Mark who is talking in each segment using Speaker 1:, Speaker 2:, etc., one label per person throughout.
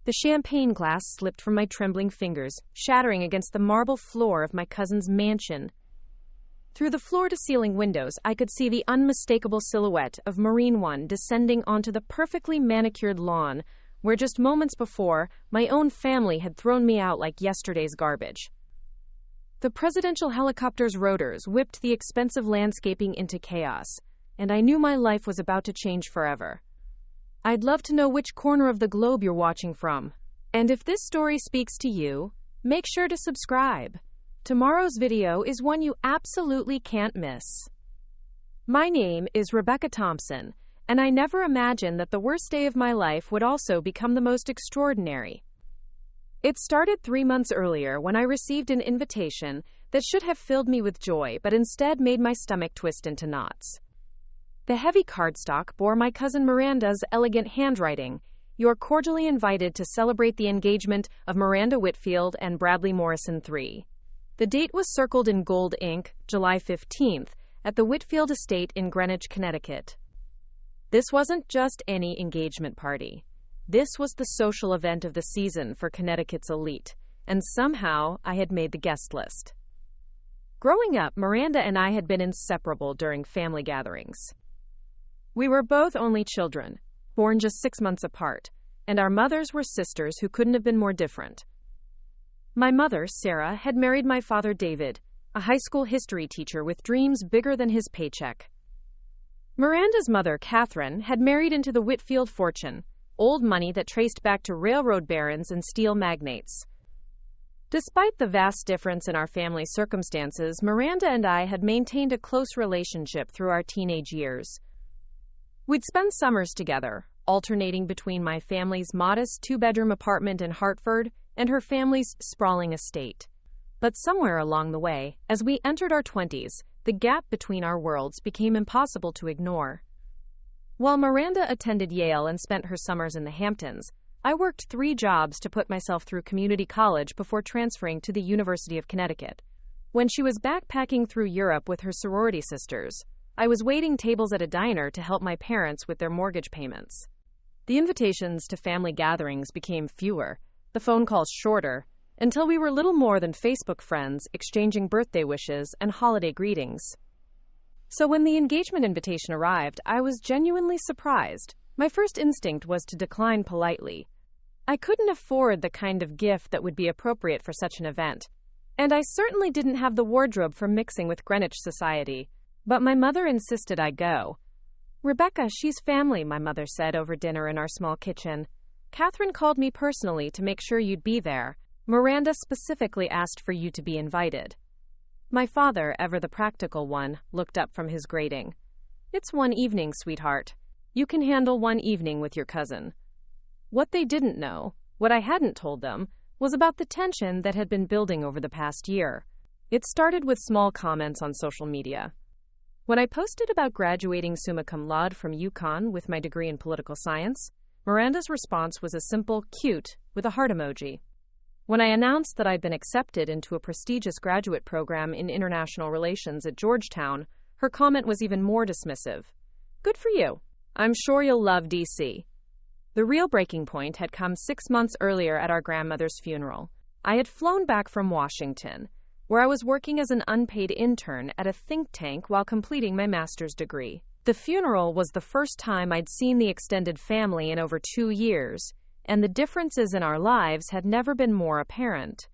Speaker 1: The champagne glass slipped from my trembling fingers, shattering against the marble floor of my cousin's mansion. Through the floor-to-ceiling windows, I could see the unmistakable silhouette of Marine One descending onto the perfectly manicured lawn, where just moments before, my own family had thrown me out like yesterday's garbage. The presidential helicopter's rotors whipped the expensive landscaping into chaos, and I knew my life was about to change forever. I'd love to know which corner of the globe you're watching from. And if this story speaks to you, make sure to subscribe. Tomorrow's video is one you absolutely can't miss. My name is Rebecca Thompson, and I never imagined that the worst day of my life would also become the most extraordinary. It started 3 months earlier when I received an invitation that should have filled me with joy, but instead made my stomach twist into knots. The heavy cardstock bore my cousin Miranda's elegant handwriting. You're cordially invited to celebrate the engagement of Miranda Whitfield and Bradley Morrison III. The date was circled in gold ink, July 15th, at the Whitfield estate in Greenwich, Connecticut. This wasn't just any engagement party. This was the social event of the season for Connecticut's elite, and somehow I had made the guest list. Growing up, Miranda and I had been inseparable during family gatherings. We were both only children, born just 6 months apart, and our mothers were sisters who couldn't have been more different. My mother, Sarah, had married my father, David, a high school history teacher with dreams bigger than his paycheck. Miranda's mother, Catherine, had married into the Whitfield fortune, old money that traced back to railroad barons and steel magnates. Despite the vast difference in our family circumstances, Miranda and I had maintained a close relationship through our teenage years. We'd spend summers together, alternating between my family's modest 2-bedroom apartment in Hartford and her family's sprawling estate. But somewhere along the way, as we entered our 20s, the gap between our worlds became impossible to ignore. While Miranda attended Yale and spent her summers in the Hamptons, I worked 3 jobs to put myself through community college before transferring to the University of Connecticut. When she was backpacking through Europe with her sorority sisters, I was waiting tables at a diner to help my parents with their mortgage payments. The invitations to family gatherings became fewer, the phone calls shorter, until we were little more than Facebook friends, exchanging birthday wishes and holiday greetings. So when the engagement invitation arrived, I was genuinely surprised. My first instinct was to decline politely. I couldn't afford the kind of gift that would be appropriate for such an event, and I certainly didn't have the wardrobe for mixing with Greenwich society. But my mother insisted I go. "Rebecca, she's family," my mother said over dinner in our small kitchen. "Catherine called me personally to make sure you'd be there. Miranda specifically asked for you to be invited." My father, ever the practical one, looked up from his grating. "It's one evening, sweetheart. You can handle one evening with your cousin." What they didn't know, what I hadn't told them, was about the tension that had been building over the past year. It started with small comments on social media. When I posted about graduating summa cum laude from UConn with my degree in political science, Miranda's response was a simple "cute" with a heart emoji. When I announced that I'd been accepted into a prestigious graduate program in international relations at Georgetown, her comment was even more dismissive. "Good for you. I'm sure you'll love DC." The real breaking point had come 6 months earlier at our grandmother's funeral. I had flown back from Washington, where I was working as an unpaid intern at a think tank while completing my master's degree. The funeral was the first time I'd seen the extended family in over 2 years, and the differences in our lives had never been more apparent.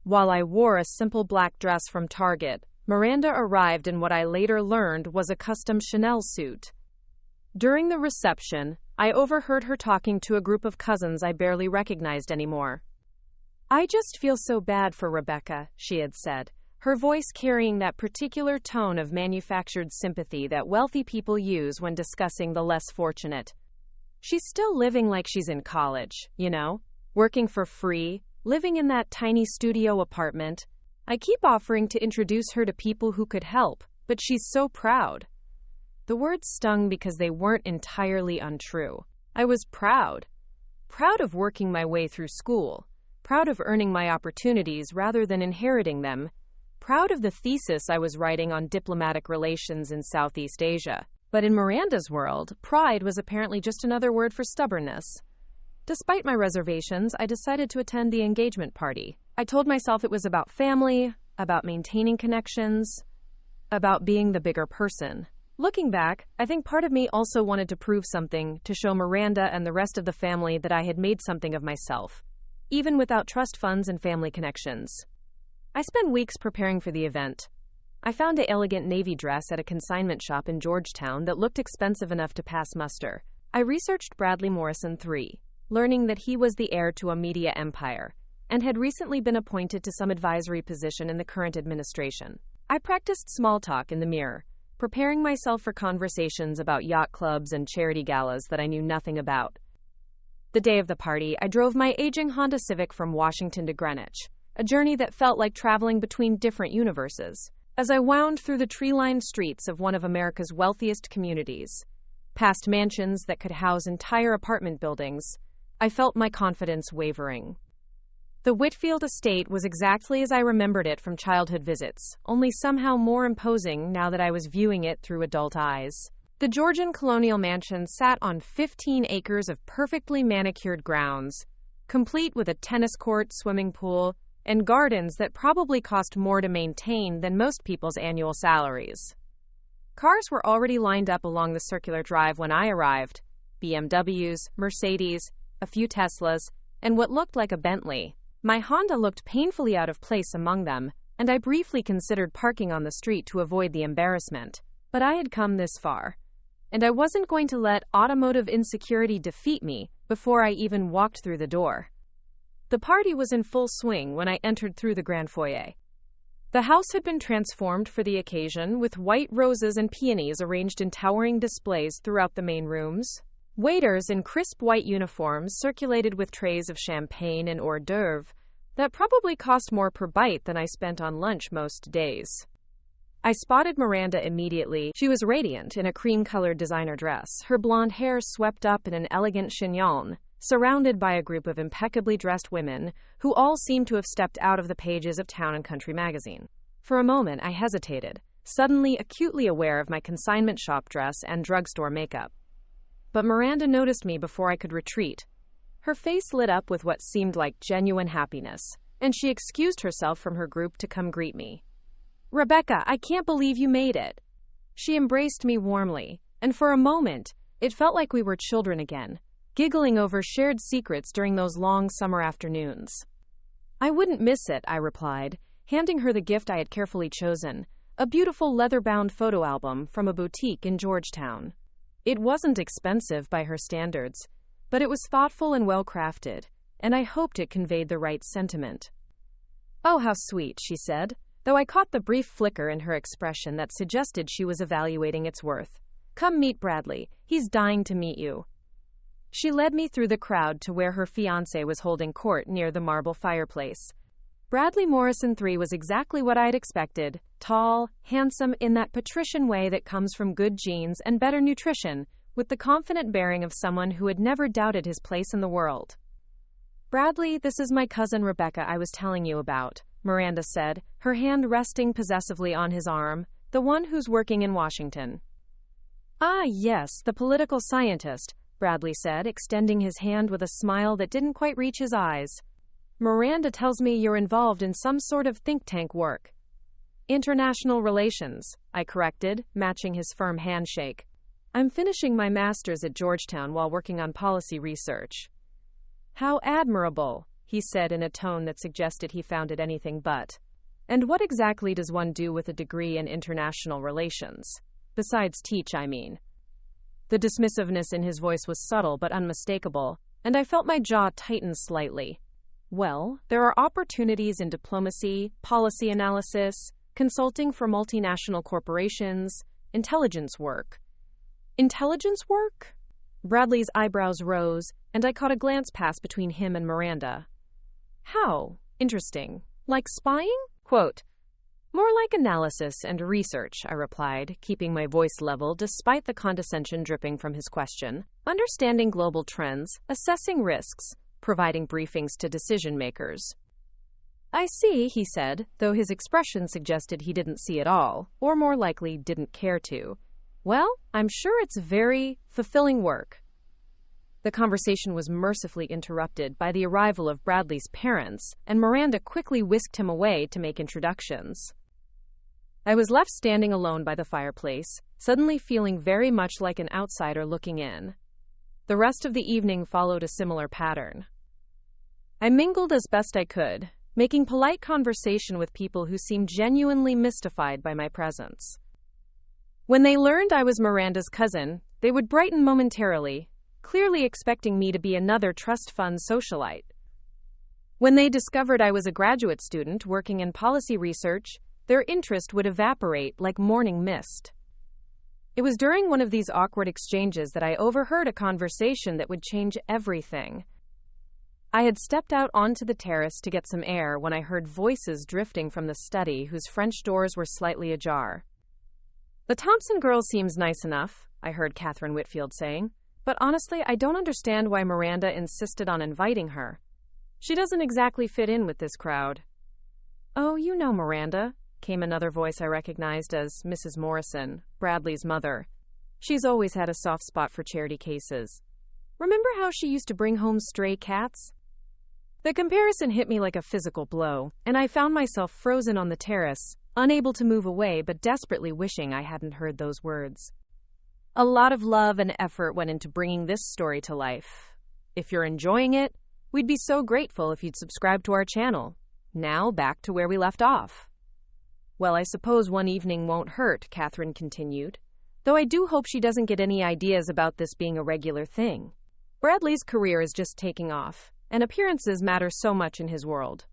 Speaker 1: While I wore a simple black dress from Target, Miranda arrived in what I later learned was a custom Chanel suit. During the reception, I overheard her talking to a group of cousins I barely recognized anymore. "I just feel so bad for Rebecca," she had said, her voice carrying that particular tone of manufactured sympathy that wealthy people use when discussing the less fortunate. "She's still living like she's in college, you know, working for free, living in that tiny studio apartment. I keep offering to introduce her to people who could help, but she's so proud." The words stung because they weren't entirely untrue. I was proud. Proud of working my way through school. Proud of earning my opportunities rather than inheriting them. Proud of the thesis I was writing on diplomatic relations in Southeast Asia. But in Miranda's world, pride was apparently just another word for stubbornness. Despite my reservations, I decided to attend the engagement party. I told myself it was about family, about maintaining connections, about being the bigger person. Looking back, I think part of me also wanted to prove something, to show Miranda and the rest of the family that I had made something of myself, even without trust funds and family connections. I spent weeks preparing for the event. I found an elegant navy dress at a consignment shop in Georgetown that looked expensive enough to pass muster. I researched Bradley Morrison III, learning that he was the heir to a media empire and had recently been appointed to some advisory position in the current administration. I practiced small talk in the mirror, preparing myself for conversations about yacht clubs and charity galas that I knew nothing about. The day of the party, I drove my aging Honda Civic from Washington to Greenwich, a journey that felt like traveling between different universes. As I wound through the tree-lined streets of one of America's wealthiest communities, past mansions that could house entire apartment buildings, I felt my confidence wavering. The Whitfield estate was exactly as I remembered it from childhood visits, only somehow more imposing now that I was viewing it through adult eyes. The Georgian colonial mansion sat on 15 acres of perfectly manicured grounds, complete with a tennis court, swimming pool, and gardens that probably cost more to maintain than most people's annual salaries. Cars were already lined up along the circular drive when I arrived: BMWs, Mercedes, a few Teslas, and what looked like a Bentley. My Honda looked painfully out of place among them, and I briefly considered parking on the street to avoid the embarrassment. But I had come this far, and I wasn't going to let automotive insecurity defeat me before I even walked through the door. The party was in full swing when I entered through the grand foyer. The house had been transformed for the occasion, with white roses and peonies arranged in towering displays throughout the main rooms. Waiters in crisp white uniforms circulated with trays of champagne and hors d'oeuvre that probably cost more per bite than I spent on lunch most days. I spotted Miranda immediately. She was radiant in a cream-colored designer dress, her blonde hair swept up in an elegant chignon, surrounded by a group of impeccably dressed women who all seemed to have stepped out of the pages of Town & Country magazine. For a moment, I hesitated, suddenly acutely aware of my consignment shop dress and drugstore makeup. But Miranda noticed me before I could retreat. Her face lit up with what seemed like genuine happiness, and she excused herself from her group to come greet me. "Rebecca, I can't believe you made it." She embraced me warmly, and for a moment, it felt like we were children again, giggling over shared secrets during those long summer afternoons. "I wouldn't miss it," I replied, handing her the gift I had carefully chosen, a beautiful leather-bound photo album from a boutique in Georgetown. It wasn't expensive by her standards, but it was thoughtful and well-crafted, and I hoped it conveyed the right sentiment. "Oh, how sweet," she said, though I caught the brief flicker in her expression that suggested she was evaluating its worth. "Come meet Bradley. He's dying to meet you." She led me through the crowd to where her fiancé was holding court near the marble fireplace. Bradley Morrison III was exactly what I'd expected: tall, handsome in that patrician way that comes from good genes and better nutrition, with the confident bearing of someone who had never doubted his place in the world. "Bradley, this is my cousin Rebecca I was telling you about," Miranda said, her hand resting possessively on his arm, "the one who's working in Washington." "Ah, yes, the political scientist," Bradley said, extending his hand with a smile that didn't quite reach his eyes. "Miranda tells me you're involved in some sort of think tank work." "International relations," I corrected, matching his firm handshake. "I'm finishing my master's at Georgetown while working on policy research." "How admirable," he said in a tone that suggested he found it anything but. "And what exactly does one do with a degree in international relations? Besides teach, I mean." The dismissiveness in his voice was subtle but unmistakable, and I felt my jaw tighten slightly. "Well, there are opportunities in diplomacy, policy analysis, consulting for multinational corporations, intelligence work." "Intelligence work?" Bradley's eyebrows rose, and I caught a glance pass between him and Miranda. "How? Interesting. Like spying?" Quote, "More like analysis and research," I replied, keeping my voice level despite the condescension dripping from his question. "Understanding global trends, assessing risks, providing briefings to decision-makers." "I see," he said, though his expression suggested he didn't see at all, or more likely didn't care to. "Well, I'm sure it's very fulfilling work." The conversation was mercifully interrupted by the arrival of Bradley's parents, and Miranda quickly whisked him away to make introductions. I was left standing alone by the fireplace, suddenly feeling very much like an outsider looking in. The rest of the evening followed a similar pattern. I mingled as best I could, making polite conversation with people who seemed genuinely mystified by my presence. When they learned I was Miranda's cousin, they would brighten momentarily, clearly expecting me to be another trust fund socialite. When they discovered I was a graduate student working in policy research, their interest would evaporate like morning mist. It was during one of these awkward exchanges that I overheard a conversation that would change everything. I had stepped out onto the terrace to get some air when I heard voices drifting from the study whose French doors were slightly ajar. "The Thompson girl seems nice enough," I heard Catherine Whitfield saying, "but honestly, I don't understand why Miranda insisted on inviting her. She doesn't exactly fit in with this crowd." "Oh, you know Miranda," came another voice I recognized as Mrs. Morrison, Bradley's mother. "She's always had a soft spot for charity cases. Remember how she used to bring home stray cats?" The comparison hit me like a physical blow, and I found myself frozen on the terrace, unable to move away but desperately wishing I hadn't heard those words. A lot of love and effort went into bringing this story to life. If you're enjoying it, we'd be so grateful if you'd subscribe to our channel. Now back to where we left off. "Well, I suppose one evening won't hurt," Catherine continued, "though I do hope she doesn't get any ideas about this being a regular thing. Bradley's career is just taking off, and appearances matter so much in his world."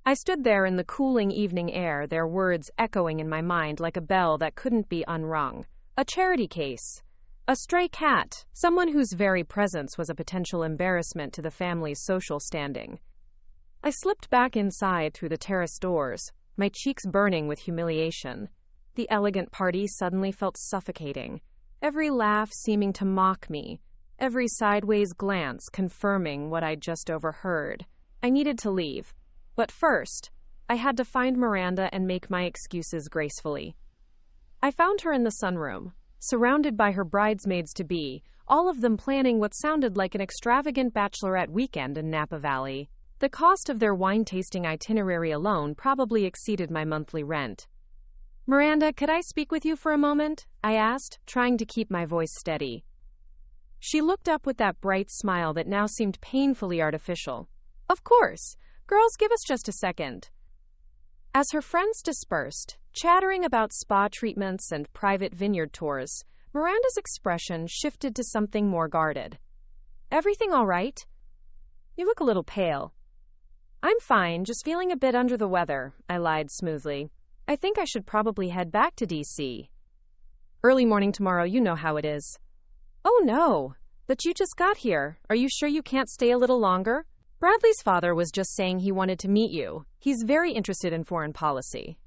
Speaker 1: I stood there in the cooling evening air, their words echoing in my mind like a bell that couldn't be unrung. A charity case, a stray cat, someone whose very presence was a potential embarrassment to the family's social standing. I slipped back inside through the terrace doors, my cheeks burning with humiliation. The elegant party suddenly felt suffocating, every laugh seeming to mock me, every sideways glance confirming what I'd just overheard. I needed to leave, but first, I had to find Miranda and make my excuses gracefully. I found her in the sunroom, surrounded by her bridesmaids-to-be, all of them planning what sounded like an extravagant bachelorette weekend in Napa Valley. The cost of their wine-tasting itinerary alone probably exceeded my monthly rent. "Miranda, could I speak with you for a moment?" I asked, trying to keep my voice steady. She looked up with that bright smile that now seemed painfully artificial. "Of course. Girls, give us just a second." As her friends dispersed, chattering about spa treatments and private vineyard tours, Miranda's expression shifted to something more guarded. "Everything all right? You look a little pale." "I'm fine, just feeling a bit under the weather," I lied smoothly. "I think I should probably head back to DC. Early morning tomorrow, you know how it is." "Oh no, but you just got here. Are you sure you can't stay a little longer? Bradley's father was just saying he wanted to meet you. He's very interested in foreign policy."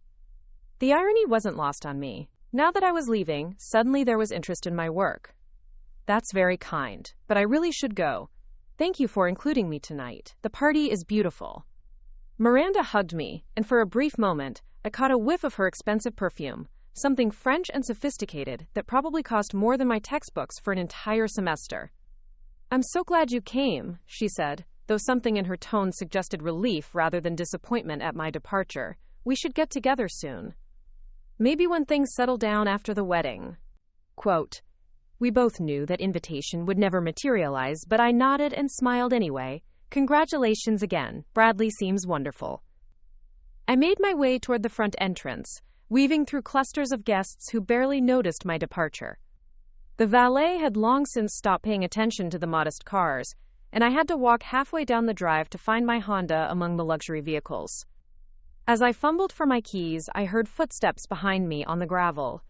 Speaker 1: The irony wasn't lost on me. Now that I was leaving, suddenly there was interest in my work. "That's very kind, but I really should go. Thank you for including me tonight. The party is beautiful." Miranda hugged me, and for a brief moment, I caught a whiff of her expensive perfume, something French and sophisticated that probably cost more than my textbooks for an entire semester. "I'm so glad you came," she said, though something in her tone suggested relief rather than disappointment at my departure. "We should get together soon. Maybe when things settle down after the wedding." Quote, "We both knew that invitation would never materialize, but I nodded and smiled anyway. Congratulations again. Bradley seems wonderful." I made my way toward the front entrance, weaving through clusters of guests who barely noticed my departure. The valet had long since stopped paying attention to the modest cars, and I had to walk halfway down the drive to find my Honda among the luxury vehicles. As I fumbled for my keys, I heard footsteps behind me on the gravel.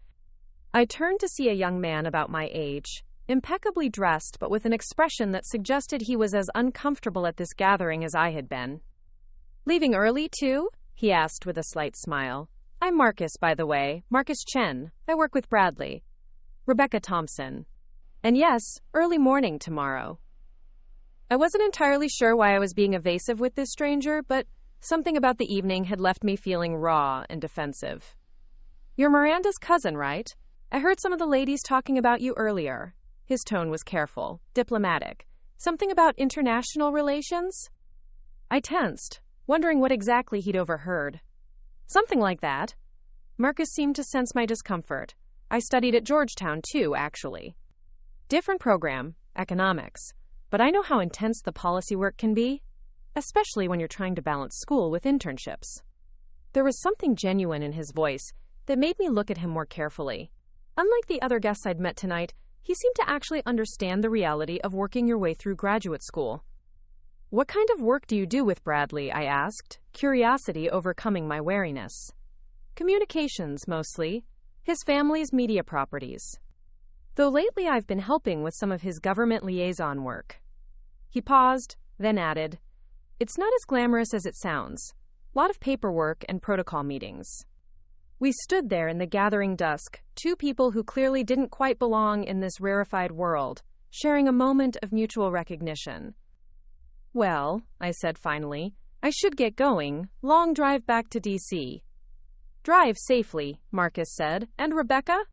Speaker 1: I turned to see a young man about my age, impeccably dressed but with an expression that suggested he was as uncomfortable at this gathering as I had been. "Leaving early, too?" he asked with a slight smile. "I'm Marcus, by the way, Marcus Chen. I work with Bradley. Rebecca Thompson. And yes, early morning tomorrow." I wasn't entirely sure why I was being evasive with this stranger, but something about the evening had left me feeling raw and defensive. "You're Miranda's cousin, right? I heard some of the ladies talking about you earlier." His tone was careful, diplomatic, Something about international relations? I tensed, wondering what exactly he'd overheard. Something like that. Marcus seemed to sense my discomfort. I studied at Georgetown too, actually. Different program, economics, but I know how intense the policy work can be, especially when you're trying to balance school with internships. There was something genuine in his voice that made me look at him more carefully. Unlike the other guests I'd met tonight, he seemed to actually understand the reality of working your way through graduate school. What kind of work do you do with Bradley? I asked, curiosity overcoming my wariness. Communications, mostly. His family's media properties. Though lately I've been helping with some of his government liaison work. He paused, then added, "It's not as glamorous as it sounds. Lot of paperwork and protocol meetings." We stood there in the gathering dusk, two people who clearly didn't quite belong in this rarefied world, sharing a moment of mutual recognition. "Well," I said finally, "I should get going. Long drive back to D.C." "Drive safely," Marcus said. "And Rebecca?"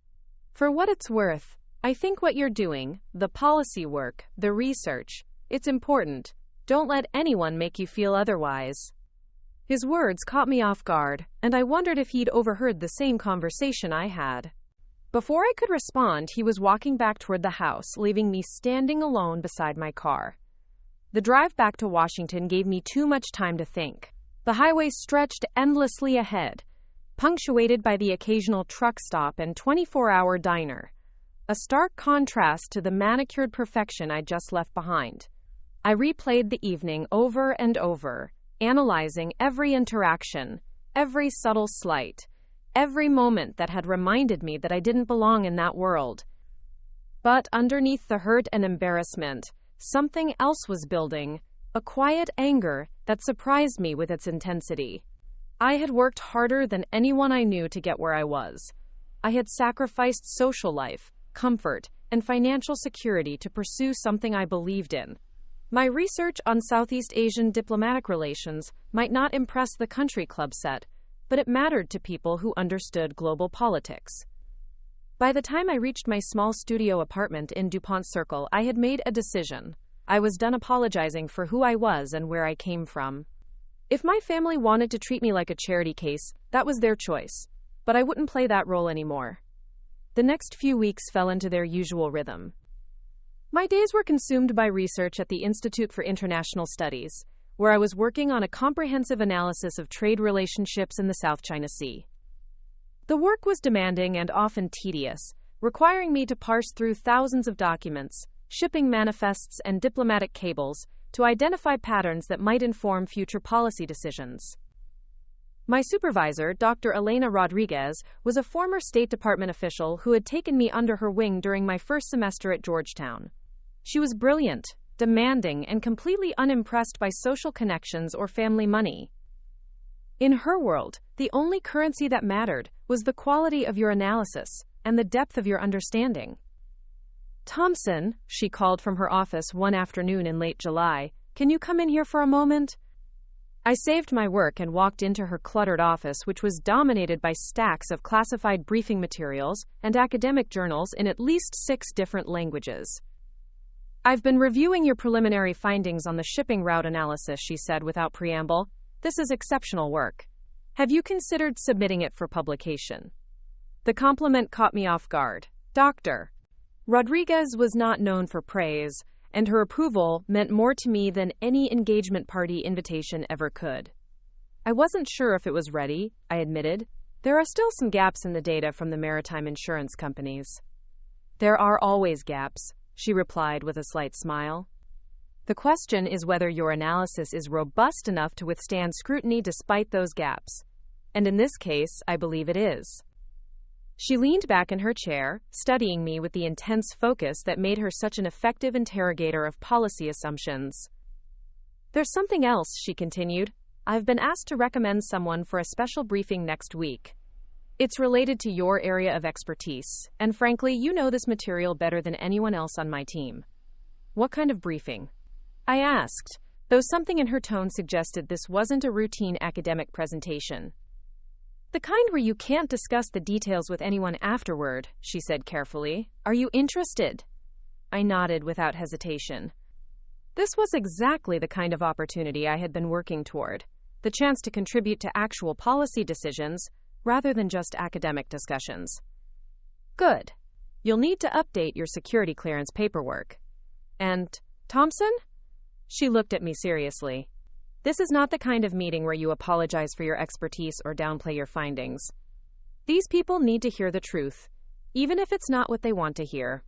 Speaker 1: "For what it's worth, I think what you're doing, the policy work, the research, it's important. Don't let anyone make you feel otherwise." His words caught me off guard, and I wondered if he'd overheard the same conversation I had. Before I could respond, he was walking back toward the house, leaving me standing alone beside my car. The drive back to Washington gave me too much time to think. The highway stretched endlessly ahead, punctuated by the occasional truck stop and 24-hour diner, a stark contrast to the manicured perfection I'd just left behind. I replayed the evening over and over, analyzing every interaction, every subtle slight, every moment that had reminded me that I didn't belong in that world. But underneath the hurt and embarrassment, something else was building, a quiet anger that surprised me with its intensity. I had worked harder than anyone I knew to get where I was. I had sacrificed social life, comfort, and financial security to pursue something I believed in. My research on Southeast Asian diplomatic relations might not impress the country club set, but it mattered to people who understood global politics. By the time I reached my small studio apartment in DuPont Circle, I had made a decision. I was done apologizing for who I was and where I came from. If my family wanted to treat me like a charity case, that was their choice, but I wouldn't play that role anymore. The next few weeks fell into their usual rhythm. My days were consumed by research at the Institute for International Studies, where I was working on a comprehensive analysis of trade relationships in the South China Sea. The work was demanding and often tedious, requiring me to parse through thousands of documents, shipping manifests, and diplomatic cables to identify patterns that might inform future policy decisions. My supervisor, Dr. Elena Rodriguez, was a former State Department official who had taken me under her wing during my first semester at Georgetown. She was brilliant, demanding, and completely unimpressed by social connections or family money. In her world, the only currency that mattered was the quality of your analysis and the depth of your understanding. "Thompson," she called from her office one afternoon in late July, "can you come in here for a moment?" I saved my work and walked into her cluttered office, which was dominated by stacks of classified briefing materials and academic journals in at least 6 different languages. "I've been reviewing your preliminary findings on the shipping route analysis," she said without preamble. "This is exceptional work. Have you considered submitting it for publication?" The compliment caught me off guard. Dr. Rodriguez was not known for praise, and her approval meant more to me than any engagement party invitation ever could. I wasn't sure if it was ready, I admitted. There are still some gaps in the data from the maritime insurance companies. "There are always gaps," she replied with a slight smile. "The question is whether your analysis is robust enough to withstand scrutiny despite those gaps. And in this case, I believe it is." She leaned back in her chair, studying me with the intense focus that made her such an effective interrogator of policy assumptions. "There's something else," she continued. "I've been asked to recommend someone for a special briefing next week. It's related to your area of expertise, and frankly, you know this material better than anyone else on my team." "What kind of briefing?" I asked, though something in her tone suggested this wasn't a routine academic presentation. "The kind where you can't discuss the details with anyone afterward," she said carefully. "Are you interested?" I nodded without hesitation. This was exactly the kind of opportunity I had been working toward, the chance to contribute to actual policy decisions rather than just academic discussions. Good. You'll need to update your security clearance paperwork. And, Thompson? She looked at me seriously. This is not the kind of meeting where you apologize for your expertise or downplay your findings. These people need to hear the truth, even if it's not what they want to hear.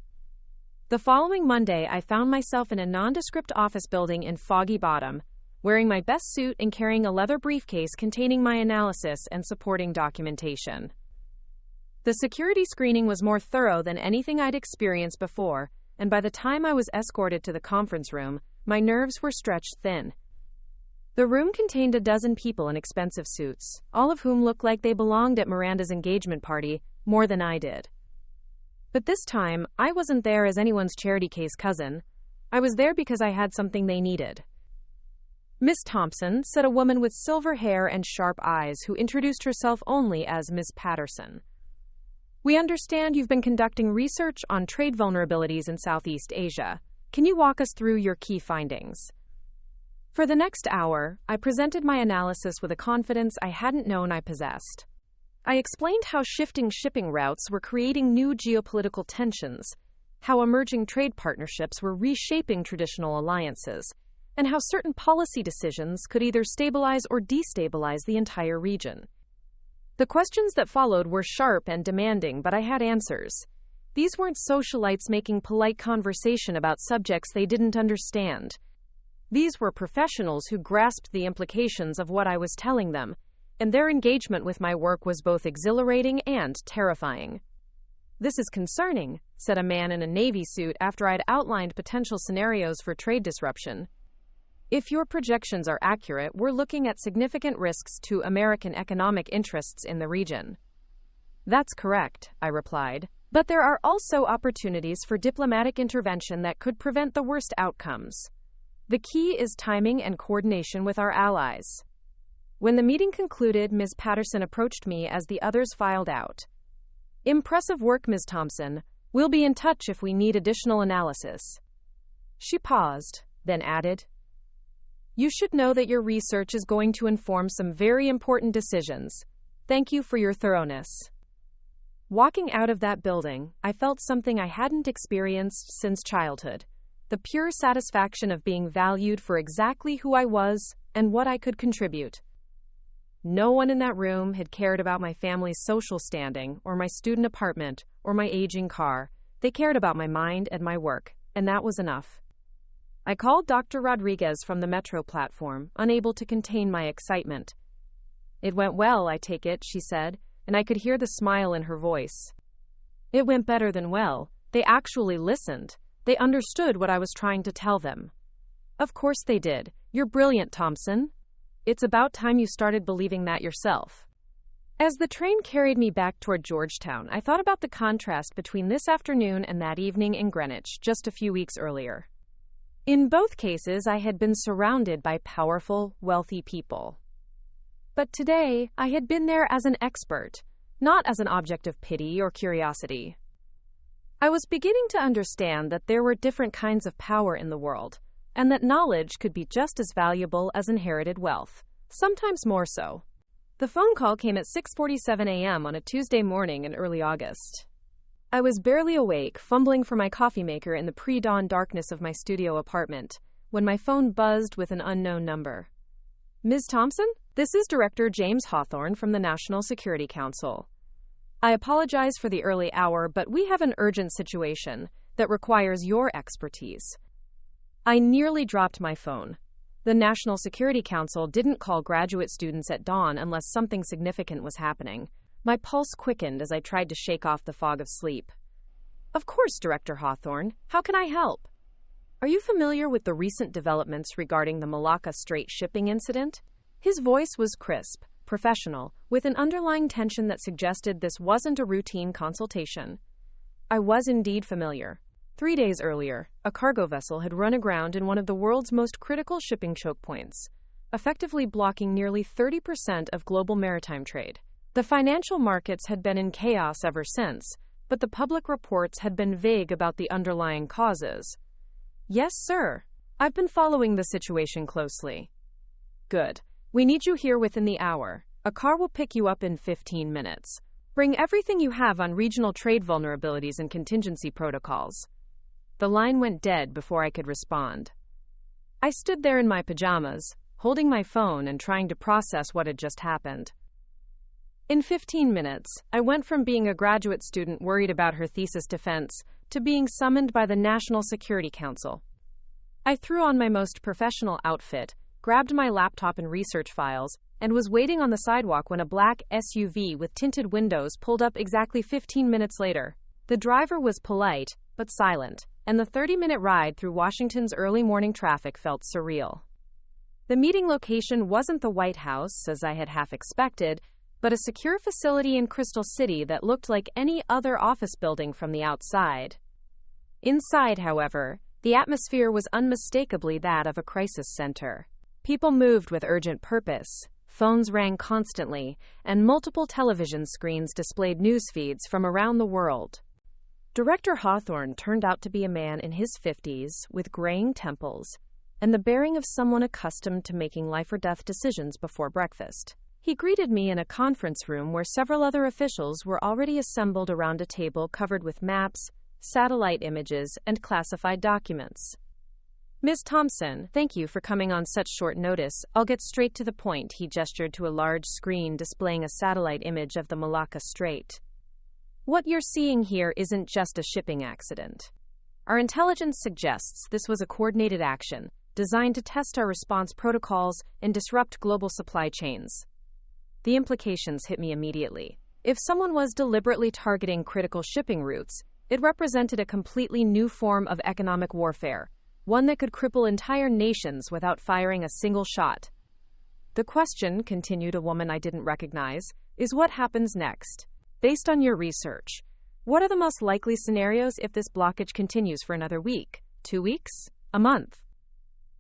Speaker 1: The following Monday, I found myself in a nondescript office building in Foggy Bottom, wearing my best suit and carrying a leather briefcase containing my analysis and supporting documentation. The security screening was more thorough than anything I'd experienced before, and by the time I was escorted to the conference room, my nerves were stretched thin. The room contained a dozen people in expensive suits, all of whom looked like they belonged at Miranda's engagement party more than I did. But this time, I wasn't there as anyone's charity case cousin. I was there because I had something they needed. Miss Thompson, said a woman with silver hair and sharp eyes who introduced herself only as Miss Patterson. We understand you've been conducting research on trade vulnerabilities in Southeast Asia. Can you walk us through your key findings? For the next hour, I presented my analysis with a confidence I hadn't known I possessed. I explained how shifting shipping routes were creating new geopolitical tensions, how emerging trade partnerships were reshaping traditional alliances, and how certain policy decisions could either stabilize or destabilize the entire region. The questions that followed were sharp and demanding, but I had answers. These weren't socialites making polite conversation about subjects they didn't understand. These were professionals who grasped the implications of what I was telling them, and their engagement with my work was both exhilarating and terrifying. This is concerning, said a man in a Navy suit after I'd outlined potential scenarios for trade disruption. If your projections are accurate, we're looking at significant risks to American economic interests in the region. That's correct, I replied. But there are also opportunities for diplomatic intervention that could prevent the worst outcomes. The key is timing and coordination with our allies. When the meeting concluded, Ms. Patterson approached me as the others filed out. Impressive work, Ms. Thompson. We'll be in touch if we need additional analysis. She paused, then added, You should know that your research is going to inform some very important decisions. Thank you for your thoroughness. Walking out of that building, I felt something I hadn't experienced since childhood. The pure satisfaction of being valued for exactly who I was and what I could contribute. No one in that room had cared about my family's social standing or my student apartment or my aging car. They cared about my mind and my work, and that was enough. I called Dr. Rodriguez from the metro platform, unable to contain my excitement. It went well, I take it, she said, and I could hear the smile in her voice. It went better than well. They actually listened. They understood what I was trying to tell them. Of course they did. You're brilliant, Thompson. It's about time you started believing that yourself. As the train carried me back toward Georgetown, I thought about the contrast between this afternoon and that evening in Greenwich just a few weeks earlier. In both cases, I had been surrounded by powerful, wealthy people. But today, I had been there as an expert, not as an object of pity or curiosity. I was beginning to understand that there were different kinds of power in the world, and that knowledge could be just as valuable as inherited wealth, sometimes more so. The phone call came at 6:47 a.m. on a Tuesday morning in early August. I was barely awake, fumbling for my coffee maker in the pre-dawn darkness of my studio apartment, when my phone buzzed with an unknown number. Ms. Thompson? This is Director James Hawthorne from the National Security Council. I apologize for the early hour, but we have an urgent situation that requires your expertise. I nearly dropped my phone. The National Security Council didn't call graduate students at dawn unless something significant was happening. My pulse quickened as I tried to shake off the fog of sleep. Of course, Director Hawthorne. How can I help? Are you familiar with the recent developments regarding the Malacca Strait shipping incident? His voice was crisp, professional, with an underlying tension that suggested this wasn't a routine consultation. I was indeed familiar. 3 days earlier, a cargo vessel had run aground in one of the world's most critical shipping choke points, effectively blocking nearly 30% of global maritime trade. The financial markets had been in chaos ever since, but the public reports had been vague about the underlying causes. Yes, sir. I've been following the situation closely. Good. We need you here within the hour. A car will pick you up in 15 minutes. Bring everything you have on regional trade vulnerabilities and contingency protocols. The line went dead before I could respond. I stood there in my pajamas, holding my phone and trying to process what had just happened. In 15 minutes, I went from being a graduate student worried about her thesis defense to being summoned by the National Security Council. I threw on my most professional outfit, grabbed my laptop and research files, and was waiting on the sidewalk when a black SUV with tinted windows pulled up exactly 15 minutes later. The driver was polite, but silent, and the 30-minute ride through Washington's early morning traffic felt surreal. The meeting location wasn't the White House, as I had half expected, but a secure facility in Crystal City that looked like any other office building from the outside. Inside, however, the atmosphere was unmistakably that of a crisis center. People moved with urgent purpose, phones rang constantly, and multiple television screens displayed news feeds from around the world. Director Hawthorne turned out to be a man in his 50s with graying temples and the bearing of someone accustomed to making life-or-death decisions before breakfast. He greeted me in a conference room where several other officials were already assembled around a table covered with maps, satellite images, and classified documents. Ms. Thompson, thank you for coming on such short notice. I'll get straight to the point. He gestured to a large screen displaying a satellite image of the Malacca Strait. What you're seeing here isn't just a shipping accident. Our intelligence suggests this was a coordinated action designed to test our response protocols and disrupt global supply chains. The implications hit me immediately. If someone was deliberately targeting critical shipping routes, it represented a completely new form of economic warfare, one that could cripple entire nations without firing a single shot. The question, continued a woman I didn't recognize, is what happens next? Based on your research, what are the most likely scenarios if this blockage continues for another week, 2 weeks, a month?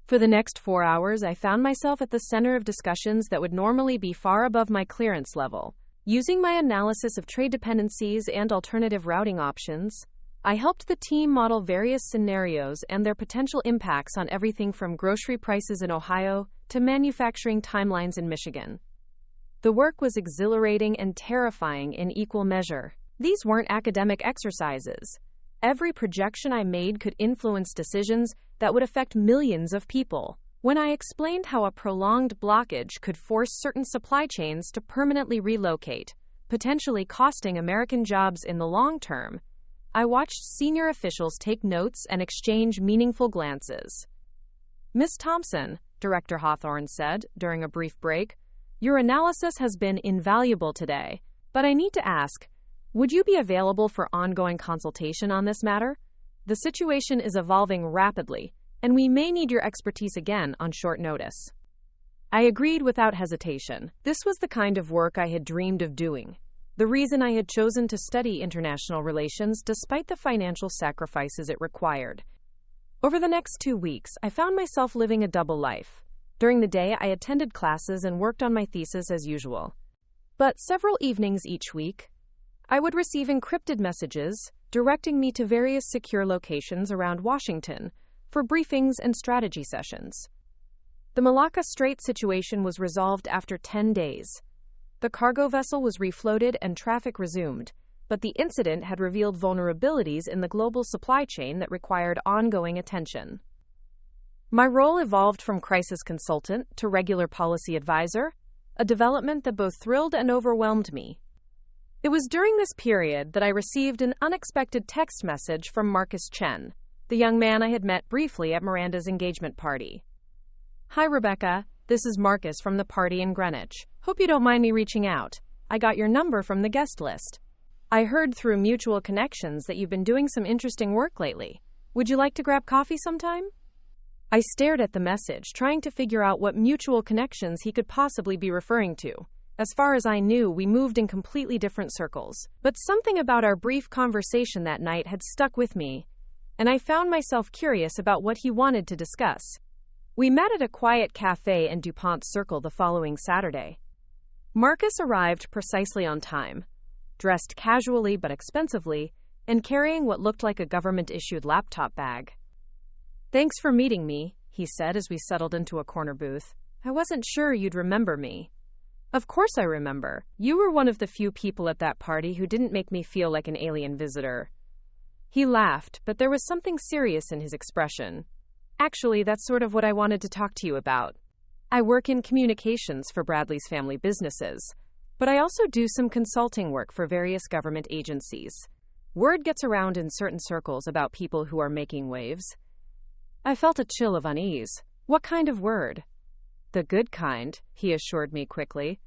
Speaker 1: For the next 4 hours, I found myself at the center of discussions that would normally be far above my clearance level. Using my analysis of trade dependencies and alternative routing options, I helped the team model various scenarios and their potential impacts on everything from grocery prices in Ohio to manufacturing timelines in Michigan. The work was exhilarating and terrifying in equal measure. These weren't academic exercises. Every projection I made could influence decisions that would affect millions of people. When I explained how a prolonged blockage could force certain supply chains to permanently relocate, potentially costing American jobs in the long term, I watched senior officials take notes and exchange meaningful glances. Ms. Thompson, Director Hawthorne said during a brief break, your analysis has been invaluable today, but I need to ask, would you be available for ongoing consultation on this matter? The situation is evolving rapidly, and we may need your expertise again on short notice. I agreed without hesitation. This was the kind of work I had dreamed of doing. The reason I had chosen to study international relations despite the financial sacrifices it required. Over the next 2 weeks, I found myself living a double life. During the day, I attended classes and worked on my thesis as usual. But several evenings each week, I would receive encrypted messages directing me to various secure locations around Washington for briefings and strategy sessions. The Malacca Strait situation was resolved after 10 days. The cargo vessel was refloated and traffic resumed, but the incident had revealed vulnerabilities in the global supply chain that required ongoing attention. My role evolved from crisis consultant to regular policy advisor, a development that both thrilled and overwhelmed me. It was during this period that I received an unexpected text message from Marcus Chen, the young man I had met briefly at Miranda's engagement party. Hi, Rebecca. This is Marcus from the party in Greenwich. Hope you don't mind me reaching out. I got your number from the guest list. I heard through mutual connections that you've been doing some interesting work lately. Would you like to grab coffee sometime? I stared at the message, trying to figure out what mutual connections he could possibly be referring to. As far as I knew, we moved in completely different circles. But something about our brief conversation that night had stuck with me, and I found myself curious about what he wanted to discuss. We met at a quiet cafe in DuPont Circle the following Saturday. Marcus arrived precisely on time, dressed casually but expensively, and carrying what looked like a government-issued laptop bag. Thanks for meeting me, he said as we settled into a corner booth. I wasn't sure you'd remember me. Of course I remember. You were one of the few people at that party who didn't make me feel like an alien visitor. He laughed, but there was something serious in his expression. Actually, that's sort of what I wanted to talk to you about. I work in communications for Bradley's family businesses, but I also do some consulting work for various government agencies. Word gets around in certain circles about people who are making waves. I felt a chill of unease. What kind of word? The good kind, he assured me quickly.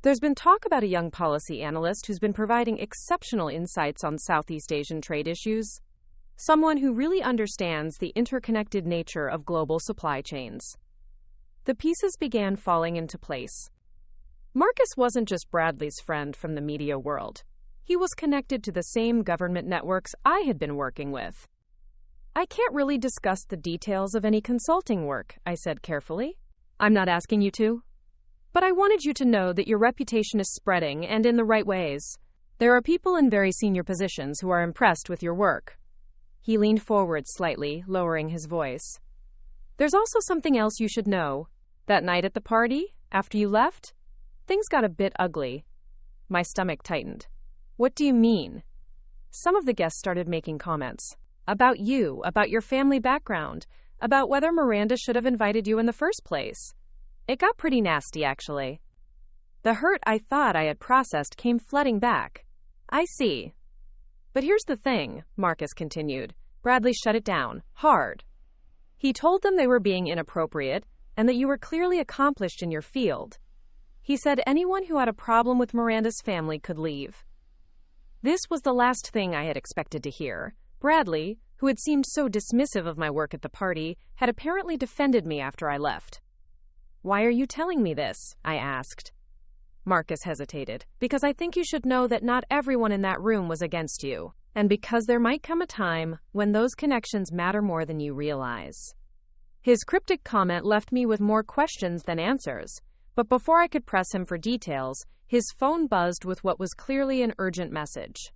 Speaker 1: There's been talk about a young policy analyst who's been providing exceptional insights on Southeast Asian trade issues. Someone who really understands the interconnected nature of global supply chains. The pieces began falling into place. Marcus wasn't just Bradley's friend from the media world. He was connected to the same government networks I had been working with. I can't really discuss the details of any consulting work, I said carefully. I'm not asking you to. But I wanted you to know that your reputation is spreading, and in the right ways. There are people in very senior positions who are impressed with your work. He leaned forward slightly, lowering his voice. There's also something else you should know. That night at the party, after you left, things got a bit ugly. My stomach tightened. What do you mean? Some of the guests started making comments. About you, about your family background, about whether Miranda should have invited you in the first place. It got pretty nasty, actually. The hurt I thought I had processed came flooding back. I see. But here's the thing, Marcus continued. Bradley shut it down, hard. He told them they were being inappropriate, and that you were clearly accomplished in your field. He said anyone who had a problem with Miranda's family could leave. This was the last thing I had expected to hear. Bradley, who had seemed so dismissive of my work at the party, had apparently defended me after I left. Why are you telling me this? I asked. Marcus hesitated. Because I think you should know that not everyone in that room was against you, and because there might come a time when those connections matter more than you realize. His cryptic comment left me with more questions than answers, but before I could press him for details, his phone buzzed with what was clearly an urgent message.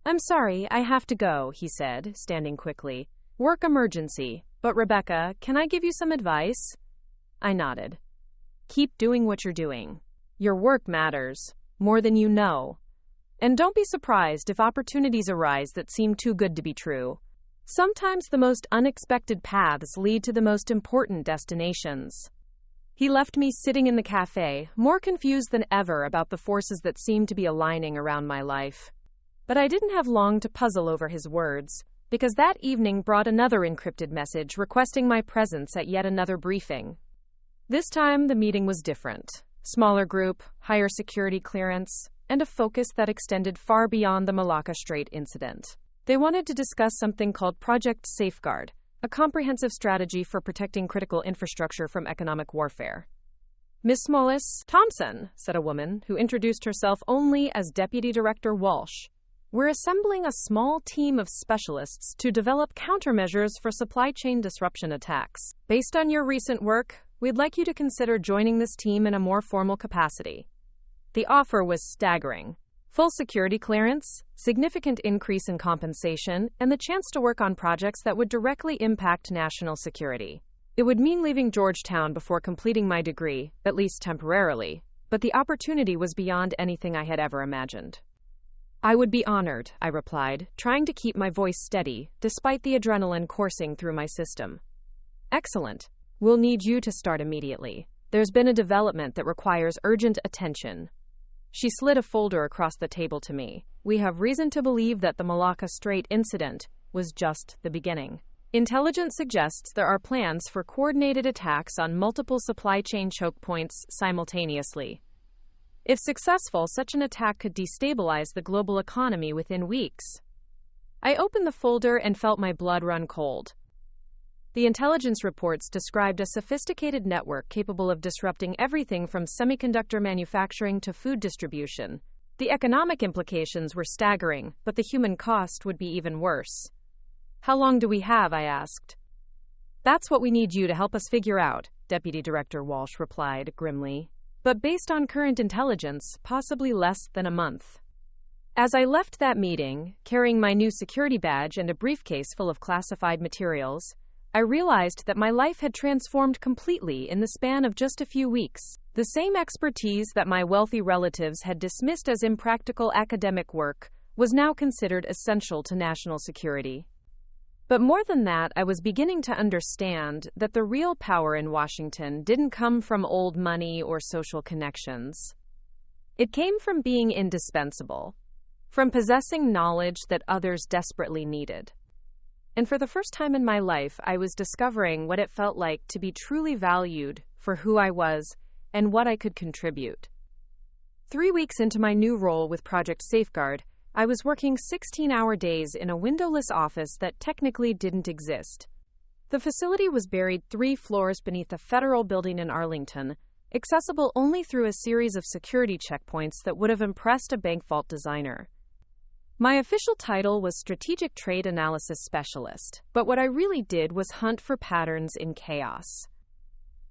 Speaker 1: I'm sorry, I have to go, he said, standing quickly. Work emergency. But Rebecca, can I give you some advice? I nodded. Keep doing what you're doing. Your work matters, more than you know. And don't be surprised if opportunities arise that seem too good to be true. Sometimes the most unexpected paths lead to the most important destinations. He left me sitting in the cafe, more confused than ever about the forces that seemed to be aligning around my life. But I didn't have long to puzzle over his words, because that evening brought another encrypted message requesting my presence at yet another briefing. This time, the meeting was different. Smaller group, higher security clearance, and a focus that extended far beyond the Malacca Strait incident. They wanted to discuss something called Project Safeguard, a comprehensive strategy for protecting critical infrastructure from economic warfare. Miss Smollis Thompson, said a woman who introduced herself only as Deputy Director Walsh. We're assembling a small team of specialists to develop countermeasures for supply chain disruption attacks. Based on your recent work, we'd like you to consider joining this team in a more formal capacity. The offer was staggering. Full security clearance, significant increase in compensation, and the chance to work on projects that would directly impact national security. It would mean leaving Georgetown before completing my degree, at least temporarily, but the opportunity was beyond anything I had ever imagined. I would be honored, I replied, trying to keep my voice steady, despite the adrenaline coursing through my system. Excellent. We'll need you to start immediately. There's been a development that requires urgent attention. She slid a folder across the table to me. We have reason to believe that the Malacca Strait incident was just the beginning. Intelligence suggests there are plans for coordinated attacks on multiple supply chain choke points simultaneously. If successful, such an attack could destabilize the global economy within weeks. I opened the folder and felt my blood run cold. The intelligence reports described a sophisticated network capable of disrupting everything from semiconductor manufacturing to food distribution. The economic implications were staggering, but the human cost would be even worse. How long do we have? I asked. That's what we need you to help us figure out, Deputy Director Walsh replied grimly. But based on current intelligence, possibly less than a month. As I left that meeting, carrying my new security badge and a briefcase full of classified materials, I realized that my life had transformed completely in the span of just a few weeks. The same expertise that my wealthy relatives had dismissed as impractical academic work was now considered essential to national security. But more than that, I was beginning to understand that the real power in Washington didn't come from old money or social connections. It came from being indispensable, from possessing knowledge that others desperately needed. And for the first time in my life, I was discovering what it felt like to be truly valued for who I was and what I could contribute. 3 weeks into my new role with Project Safeguard, I was working 16-hour days in a windowless office that technically didn't exist. The facility was buried 3 floors beneath a federal building in Arlington, accessible only through a series of security checkpoints that would have impressed a bank vault designer. My official title was Strategic Trade Analysis Specialist, but what I really did was hunt for patterns in chaos.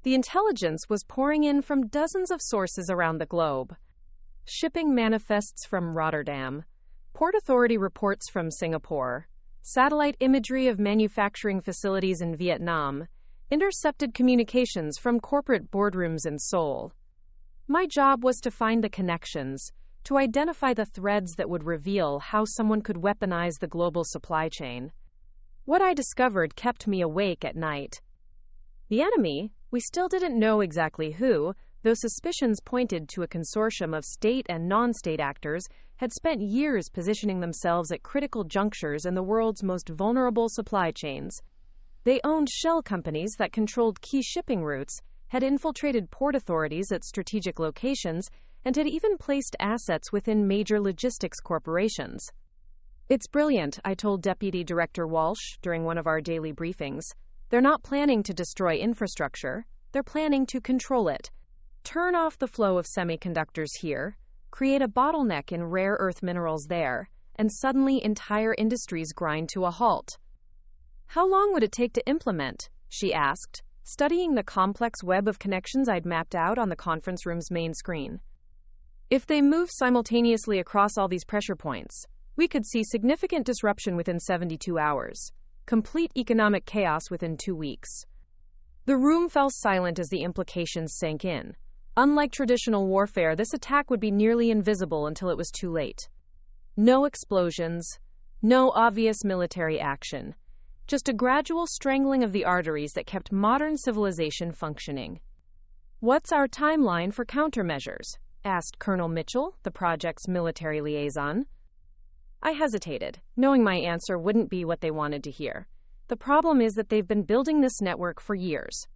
Speaker 1: The intelligence was pouring in from dozens of sources around the globe. Shipping manifests from Rotterdam, Port Authority reports from Singapore, satellite imagery of manufacturing facilities in Vietnam, intercepted communications from corporate boardrooms in Seoul. My job was to find the connections, to identify the threads that would reveal how someone could weaponize the global supply chain. What I discovered kept me awake at night. The enemy, we still didn't know exactly who, though suspicions pointed to a consortium of state and non-state actors, had spent years positioning themselves at critical junctures in the world's most vulnerable supply chains. They owned shell companies that controlled key shipping routes, had infiltrated port authorities at strategic locations, and had even placed assets within major logistics corporations. It's brilliant, I told Deputy Director Walsh during one of our daily briefings. They're not planning to destroy infrastructure, they're planning to control it. Turn off the flow of semiconductors here, create a bottleneck in rare earth minerals there, and suddenly entire industries grind to a halt. How long would it take to implement? She asked, studying the complex web of connections I'd mapped out on the conference room's main screen. If they move simultaneously across all these pressure points, we could see significant disruption within 72 hours, complete economic chaos within 2 weeks. The room fell silent as the implications sank in. Unlike traditional warfare, this attack would be nearly invisible until it was too late. No explosions, no obvious military action, just a gradual strangling of the arteries that kept modern civilization functioning. What's our timeline for countermeasures? Asked Colonel Mitchell, the project's military liaison. I hesitated, knowing my answer wouldn't be what they wanted to hear. The problem is that they've been building this network for years.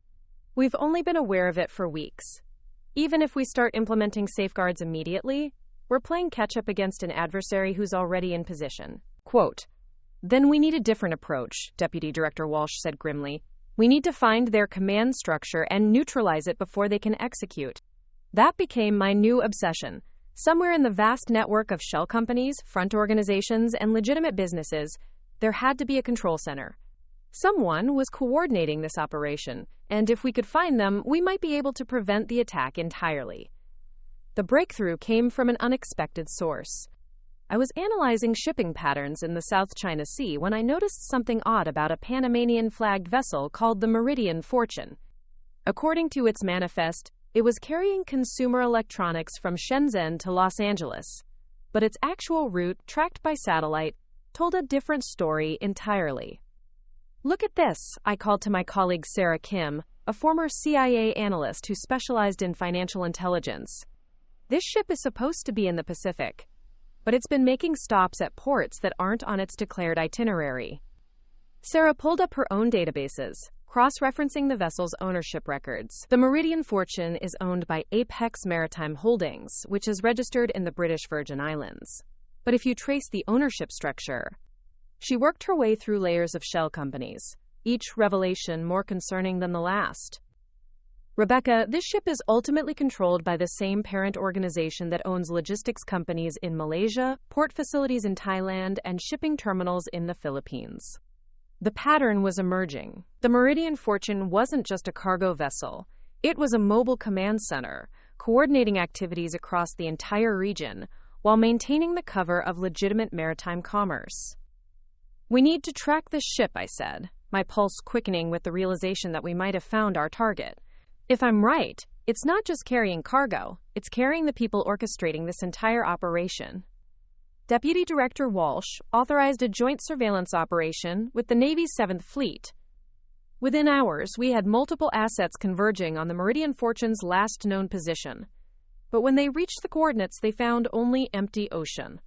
Speaker 1: We've only been aware of it for weeks. Even if we start implementing safeguards immediately, we're playing catch-up against an adversary who's already in position. Quote, "Then we need a different approach," Deputy Director Walsh said grimly. "We need to find their command structure and neutralize it before they can execute." That became my new obsession. Somewhere in the vast network of shell companies, front organizations, and legitimate businesses, there had to be a control center. Someone was coordinating this operation, and if we could find them, we might be able to prevent the attack entirely. The breakthrough came from an unexpected source. I was analyzing shipping patterns in the South China Sea when I noticed something odd about a Panamanian-flagged vessel called the Meridian Fortune. According to its manifest, it was carrying consumer electronics from Shenzhen to Los Angeles, but its actual route, tracked by satellite, told a different story entirely. "Look at this," I called to my colleague Sarah Kim, a former CIA analyst who specialized in financial intelligence. "This ship is supposed to be in the Pacific, but it's been making stops at ports that aren't on its declared itinerary." Sarah pulled up her own databases, cross-referencing the vessel's ownership records. The Meridian Fortune is owned by Apex Maritime Holdings, which is registered in the British Virgin Islands. But if you trace the ownership structure, she worked her way through layers of shell companies, each revelation more concerning than the last. "Rebecca, this ship is ultimately controlled by the same parent organization that owns logistics companies in Malaysia, port facilities in Thailand, and shipping terminals in the Philippines." The pattern was emerging. The Meridian Fortune wasn't just a cargo vessel. It was a mobile command center, coordinating activities across the entire region while maintaining the cover of legitimate maritime commerce. "We need to track this ship," I said. my pulse quickening with the realization that we might have found our target. If I'm right, it's not just carrying cargo, it's carrying the people orchestrating this entire operation. Deputy Director Walsh authorized a joint surveillance operation with the Navy's 7th Fleet. Within hours, we had multiple assets converging on the Meridian Fortune's last known position. But when they reached the coordinates, they found only empty ocean.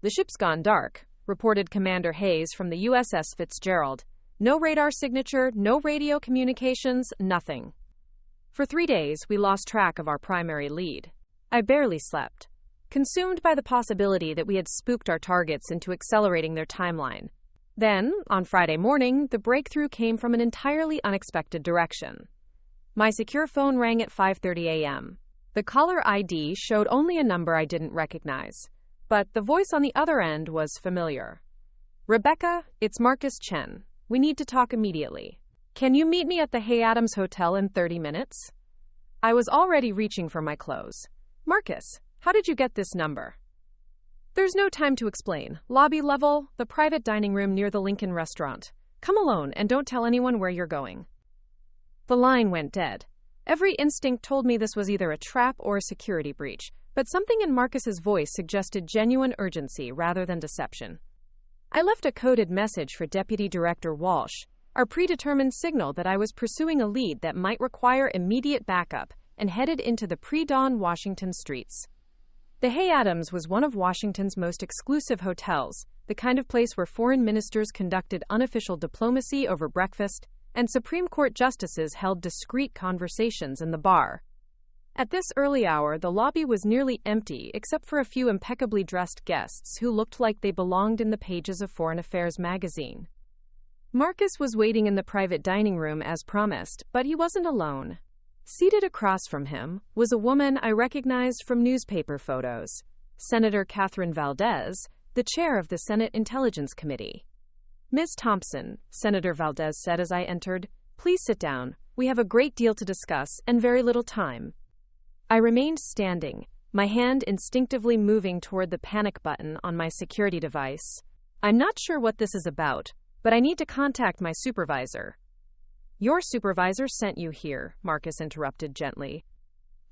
Speaker 1: "The ship's gone dark," reported Commander Hayes from the USS Fitzgerald. "No radar signature, no radio communications, nothing." For 3 days, we lost track of our primary lead. I barely slept, consumed by the possibility that we had spooked our targets into accelerating their timeline. Then, on Friday morning, the breakthrough came from an entirely unexpected direction. My secure phone rang at 5:30 a.m. The caller ID showed only a number I didn't recognize, but the voice on the other end was familiar. "Rebecca, it's Marcus Chen. We need to talk immediately. Can you meet me at the Hay Adams Hotel in 30 minutes? I was already reaching for my clothes. "Marcus, how did you get this number?" "There's no time to explain. Lobby level, the private dining room near the Lincoln restaurant. Come alone and don't tell anyone where you're going." The line went dead. Every instinct told me this was either a trap or a security breach, but something in Marcus's voice suggested genuine urgency rather than deception. I left a coded message for Deputy Director Walsh, our predetermined signal that I was pursuing a lead that might require immediate backup, and headed into the pre-dawn Washington streets. The Hay Adams was one of Washington's most exclusive hotels, the kind of place where foreign ministers conducted unofficial diplomacy over breakfast, and Supreme Court justices held discreet conversations in the bar. At this early hour, the lobby was nearly empty except for a few impeccably dressed guests who looked like they belonged in the pages of Foreign Affairs magazine. Marcus was waiting in the private dining room as promised, but he wasn't alone. Seated across from him was a woman I recognized from newspaper photos, Senator Catherine Valdez, the chair of the Senate Intelligence Committee. "Ms. Thompson," Senator Valdez said as I entered, "please sit down. We have a great deal to discuss and very little time." I remained standing, my hand instinctively moving toward the panic button on my security device. "I'm not sure what this is about, but I need to contact my supervisor." "Your supervisor sent you here," Marcus interrupted gently.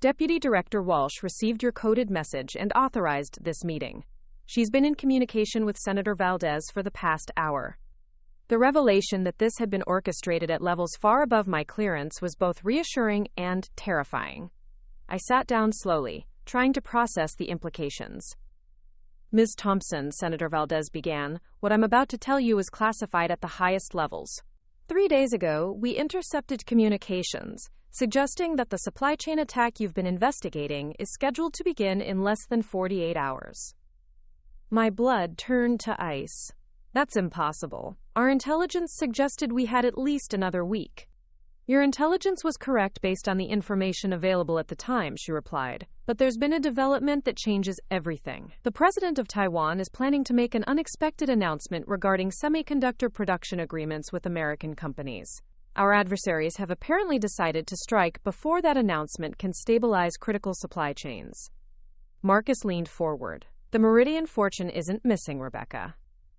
Speaker 1: "Deputy Director Walsh received your coded message and authorized this meeting. She's been in communication with Senator Valdez for the past hour." The revelation that this had been orchestrated at levels far above my clearance was both reassuring and terrifying. I sat down slowly, trying to process the implications. "Ms. Thompson," Senator Valdez began, "what I'm about to tell you is classified at the highest levels. 3 days ago, we intercepted communications suggesting that the supply chain attack you've been investigating is scheduled to begin in less than 48 hours. My blood turned to ice. "That's impossible. Our intelligence suggested we had at least another week." "Your intelligence was correct based on the information available at the time," she replied. "But there's been a development that changes everything. The president of Taiwan is planning to make an unexpected announcement regarding semiconductor production agreements with American companies. Our adversaries have apparently decided to strike before that announcement can stabilize critical supply chains." Marcus leaned forward. "The Meridian Fortune isn't missing, Rebecca.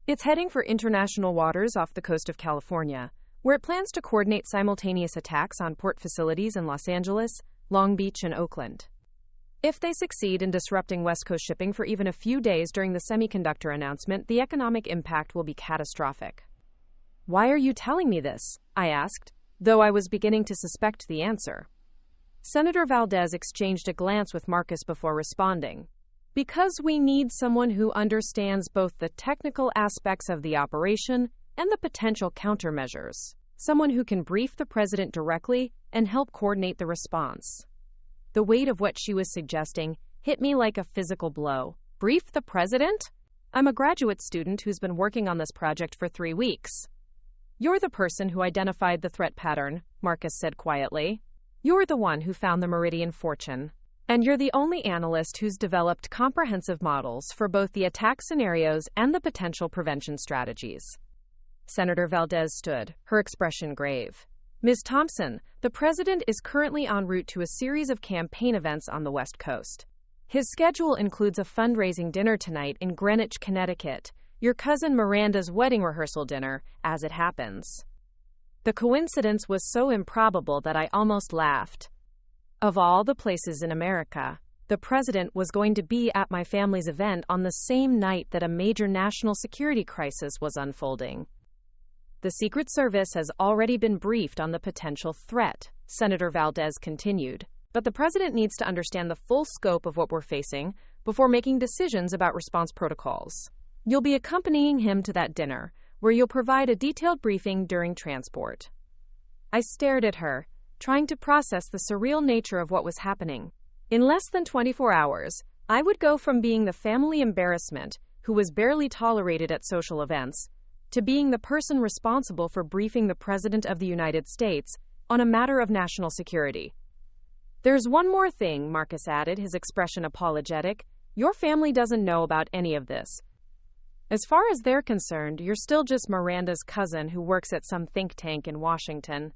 Speaker 1: It's heading for international waters off the coast of California, where it plans to coordinate simultaneous attacks on port facilities in Los Angeles, Long Beach, and Oakland. If they succeed in disrupting West Coast shipping for even a few days during the semiconductor announcement, the economic impact will be catastrophic." "Why are you telling me this?" I asked, though I was beginning to suspect the answer. Senator Valdez exchanged a glance with Marcus before responding. "Because we need someone who understands both the technical aspects of the operation and the potential countermeasures. Someone who can brief the president directly and help coordinate the response." The weight of what she was suggesting hit me like a physical blow. Brief the president? I'm a graduate student who's been working on this project for 3 weeks. "You're the person who identified the threat pattern," Marcus said quietly. "You're the one who found the Meridian Fortune. And you're the only analyst who's developed comprehensive models for both the attack scenarios and the potential prevention strategies." Senator Valdez stood, her expression grave. "Ms. Thompson, the president is currently en route to a series of campaign events on the West Coast. His schedule includes a fundraising dinner tonight in Greenwich, Connecticut, your cousin Miranda's wedding rehearsal dinner, as it happens. The coincidence was so improbable that I almost laughed. Of all the places in America, the president was going to be at my family's event on the same night that a major national security crisis was unfolding. The Secret Service has already been briefed on the potential threat, Senator Valdez continued, but the president needs to understand the full scope of what we're facing before making decisions about response protocols. You'll be accompanying him to that dinner, where you'll provide a detailed briefing during transport. I stared at her, trying to process the surreal nature of what was happening. In less than 24 hours, I would go from being the family embarrassment who was barely tolerated at social events to being the person responsible for briefing the President of the United States on a matter of national security. There's one more thing, Marcus added, his expression apologetic. Your family doesn't know about any of this. As far as they're concerned, you're still just Miranda's cousin who works at some think tank in Washington.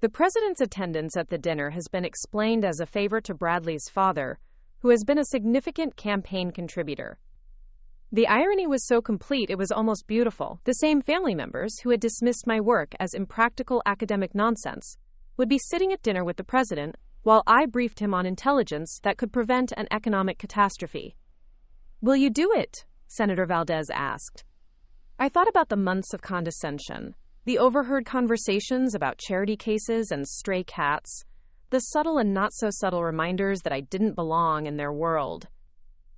Speaker 1: The president's attendance at the dinner has been explained as a favor to Bradley's father, who has been a significant campaign contributor. The irony was so complete it was almost beautiful. The same family members who had dismissed my work as impractical academic nonsense would be sitting at dinner with the president while I briefed him on intelligence that could prevent an economic catastrophe. Will you do it? Senator Valdez asked. I thought about the months of condescension, the overheard conversations about charity cases and stray cats, the subtle and not-so-subtle reminders that I didn't belong in their world.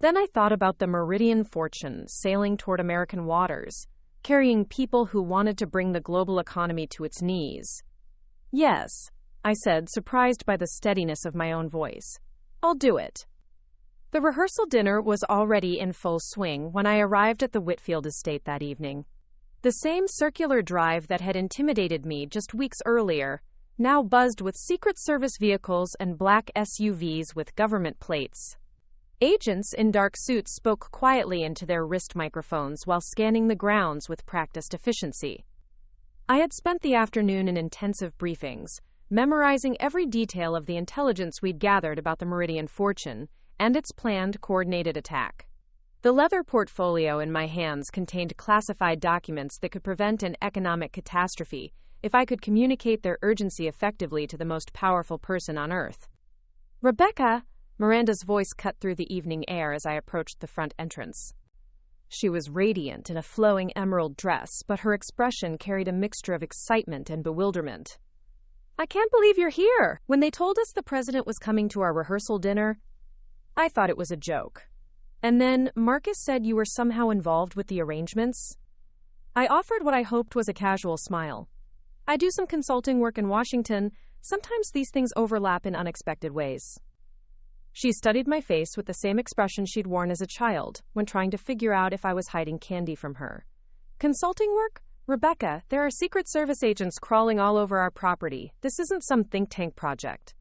Speaker 1: Then I thought about the Meridian Fortune sailing toward American waters, carrying people who wanted to bring the global economy to its knees. Yes, I said, surprised by the steadiness of my own voice. I'll do it. The rehearsal dinner was already in full swing when I arrived at the Whitfield estate that evening. The same circular drive that had intimidated me just weeks earlier now buzzed with Secret Service vehicles and black SUVs with government plates. Agents in dark suits spoke quietly into their wrist microphones while scanning the grounds with practiced efficiency. I had spent the afternoon in intensive briefings, memorizing every detail of the intelligence we'd gathered about the Meridian Fortune and its planned coordinated attack. The leather portfolio in my hands contained classified documents that could prevent an economic catastrophe if I could communicate their urgency effectively to the most powerful person on Earth. Rebecca, Miranda's voice cut through the evening air as I approached the front entrance. She was radiant in a flowing emerald dress, but her expression carried a mixture of excitement and bewilderment. I can't believe you're here! When they told us the president was coming to our rehearsal dinner, I thought it was a joke. And then Marcus said you were somehow involved with the arrangements. I offered what I hoped was a casual smile. I do some consulting work in Washington. Sometimes these things overlap in unexpected ways. She studied my face with the same expression she'd worn as a child when trying to figure out if I was hiding candy from her. Consulting work? Rebecca, there are Secret Service agents crawling all over our property. This isn't some think tank project.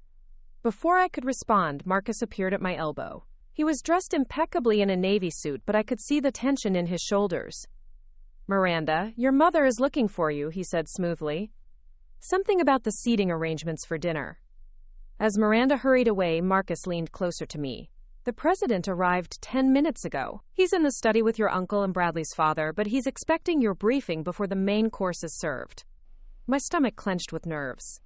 Speaker 1: Before I could respond, Marcus appeared at my elbow. He was dressed impeccably in a navy suit, but I could see the tension in his shoulders. Miranda, your mother is looking for you, he said smoothly. Something about the seating arrangements for dinner. As Miranda hurried away, Marcus leaned closer to me. The president arrived 10 minutes ago. He's in the study with your uncle and Bradley's father, but he's expecting your briefing before the main course is served. My stomach clenched with nerves.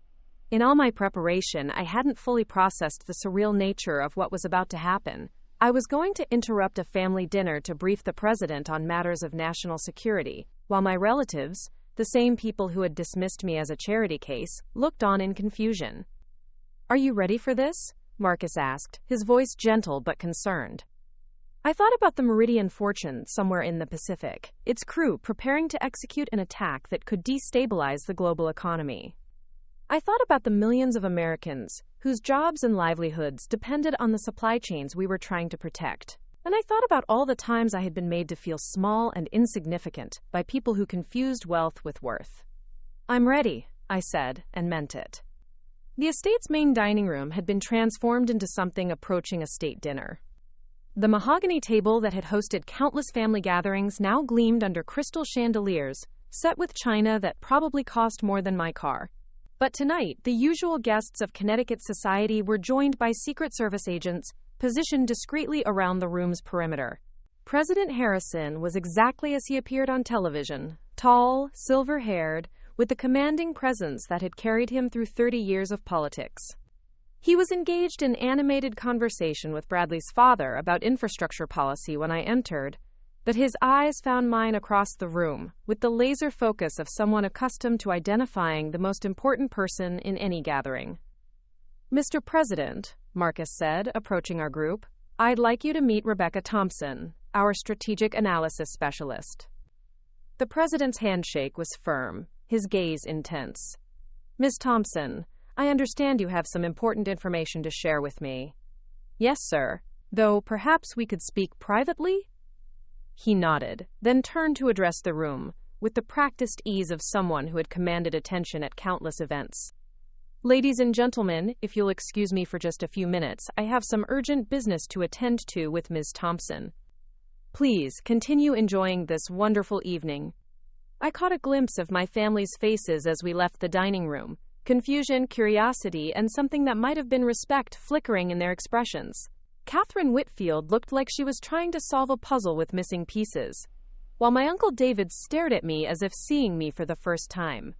Speaker 1: In all my preparation, I hadn't fully processed the surreal nature of what was about to happen. I was going to interrupt a family dinner to brief the president on matters of national security, while my relatives, the same people who had dismissed me as a charity case, looked on in confusion. Are you ready for this? Marcus asked, his voice gentle but concerned. I thought about the Meridian Fortune somewhere in the Pacific, its crew preparing to execute an attack that could destabilize the global economy. I thought about the millions of Americans whose jobs and livelihoods depended on the supply chains we were trying to protect. And I thought about all the times I had been made to feel small and insignificant by people who confused wealth with worth. I'm ready, I said, and meant it. The estate's main dining room had been transformed into something approaching a state dinner. The mahogany table that had hosted countless family gatherings now gleamed under crystal chandeliers, set with china that probably cost more than my car. But tonight, the usual guests of Connecticut society were joined by Secret Service agents positioned discreetly around the room's perimeter. President Harrison was exactly as he appeared on television, tall, silver-haired, with the commanding presence that had carried him through 30 years of politics. He was engaged in animated conversation with Bradley's father about infrastructure policy when I entered, but his eyes found mine across the room, with the laser focus of someone accustomed to identifying the most important person in any gathering. "Mr. President," Marcus said, approaching our group, "I'd like you to meet Rebecca Thompson, our strategic analysis specialist." The president's handshake was firm, his gaze intense. "Ms. Thompson, I understand you have some important information to share with me." "Yes, sir. Though perhaps we could speak privately?" He nodded, then turned to address the room, with the practiced ease of someone who had commanded attention at countless events. "Ladies and gentlemen, if you'll excuse me for just a few minutes, I have some urgent business to attend to with Ms. Thompson. Please continue enjoying this wonderful evening." I caught a glimpse of my family's faces as we left the dining room, confusion, curiosity, and something that might have been respect flickering in their expressions. Catherine Whitfield looked like she was trying to solve a puzzle with missing pieces, while my Uncle David stared at me as if seeing me for the first time.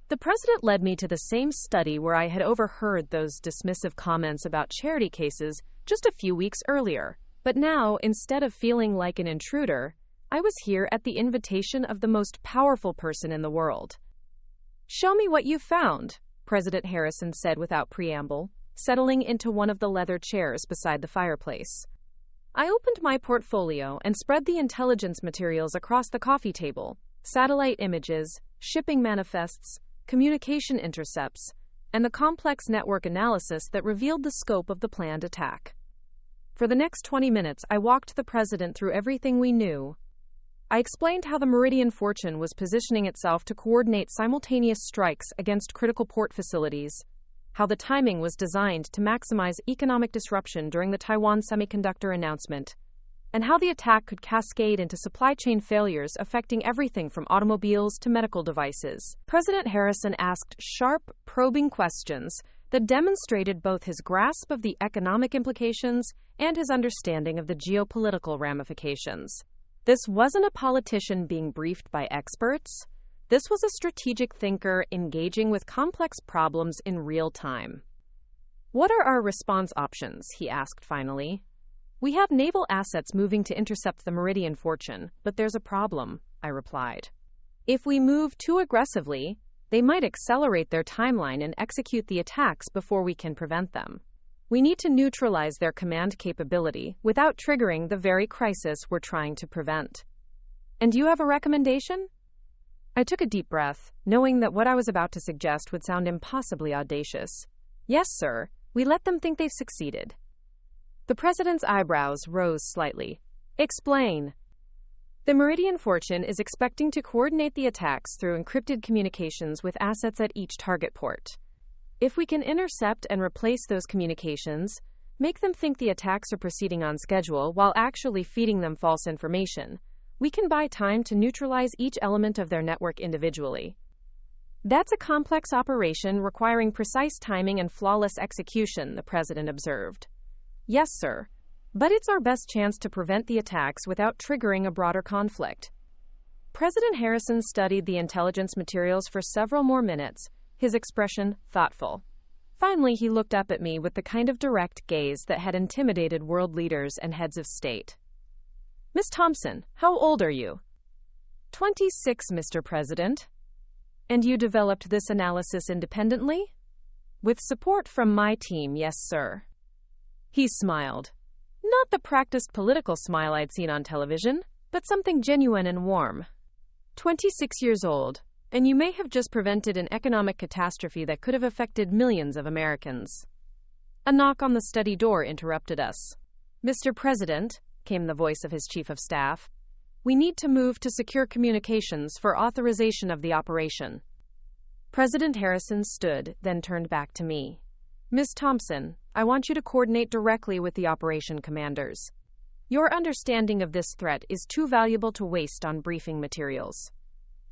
Speaker 1: The president led me to the same study where I had overheard those dismissive comments about charity cases just a few weeks earlier. But now, instead of feeling like an intruder, I was here at the invitation of the most powerful person in the world. "Show me what you've found," President Harrison said without preamble, settling into one of the leather chairs beside the fireplace. I opened my portfolio and spread the intelligence materials across the coffee table: satellite images, shipping manifests, communication intercepts, and the complex network analysis that revealed the scope of the planned attack. For the next 20 minutes, I walked the president through everything we knew. I explained how the Meridian Fortune was positioning itself to coordinate simultaneous strikes against critical port facilities, how the timing was designed to maximize economic disruption during the Taiwan semiconductor announcement, and how the attack could cascade into supply chain failures affecting everything from automobiles to medical devices. President Harrison asked sharp, probing questions that demonstrated both his grasp of the economic implications and his understanding of the geopolitical ramifications. This wasn't a politician being briefed by experts. This was a strategic thinker engaging with complex problems in real time. "What are our response options?" he asked finally. "We have naval assets moving to intercept the Meridian Fortune, but there's a problem," I replied. "If we move too aggressively, they might accelerate their timeline and execute the attacks before we can prevent them. We need to neutralize their command capability without triggering the very crisis we're trying to prevent." "And you have a recommendation?" I took a deep breath, knowing that what I was about to suggest would sound impossibly audacious. "Yes, sir. We let them think they've succeeded." The president's eyebrows rose slightly. "Explain." "The Meridian Fortune is expecting to coordinate the attacks through encrypted communications with assets at each target port. If we can intercept and replace those communications, make them think the attacks are proceeding on schedule while actually feeding them false information, we can buy time to neutralize each element of their network individually. That's a complex operation requiring precise timing and flawless execution," the president observed. "Yes, sir. But it's our best chance to prevent the attacks without triggering a broader conflict." President Harrison studied the intelligence materials for several more minutes, his expression thoughtful. Finally, he looked up at me with the kind of direct gaze that had intimidated world leaders and heads of state. "Miss Thompson, how old are you?" 26, Mr. President. "And you developed this analysis independently?" "With support from my team, yes, sir." He smiled. Not the practiced political smile I'd seen on television, but something genuine and warm. 26 years old, and you may have just prevented an economic catastrophe that could have affected millions of Americans. A knock on the study door interrupted us. "Mr. President," came the voice of his chief of staff, "we need to move to secure communications for authorization of the operation." President Harrison stood, then turned back to me. "Ms. Thompson, I want you to coordinate directly with the operation commanders. Your understanding of this threat is too valuable to waste on briefing materials."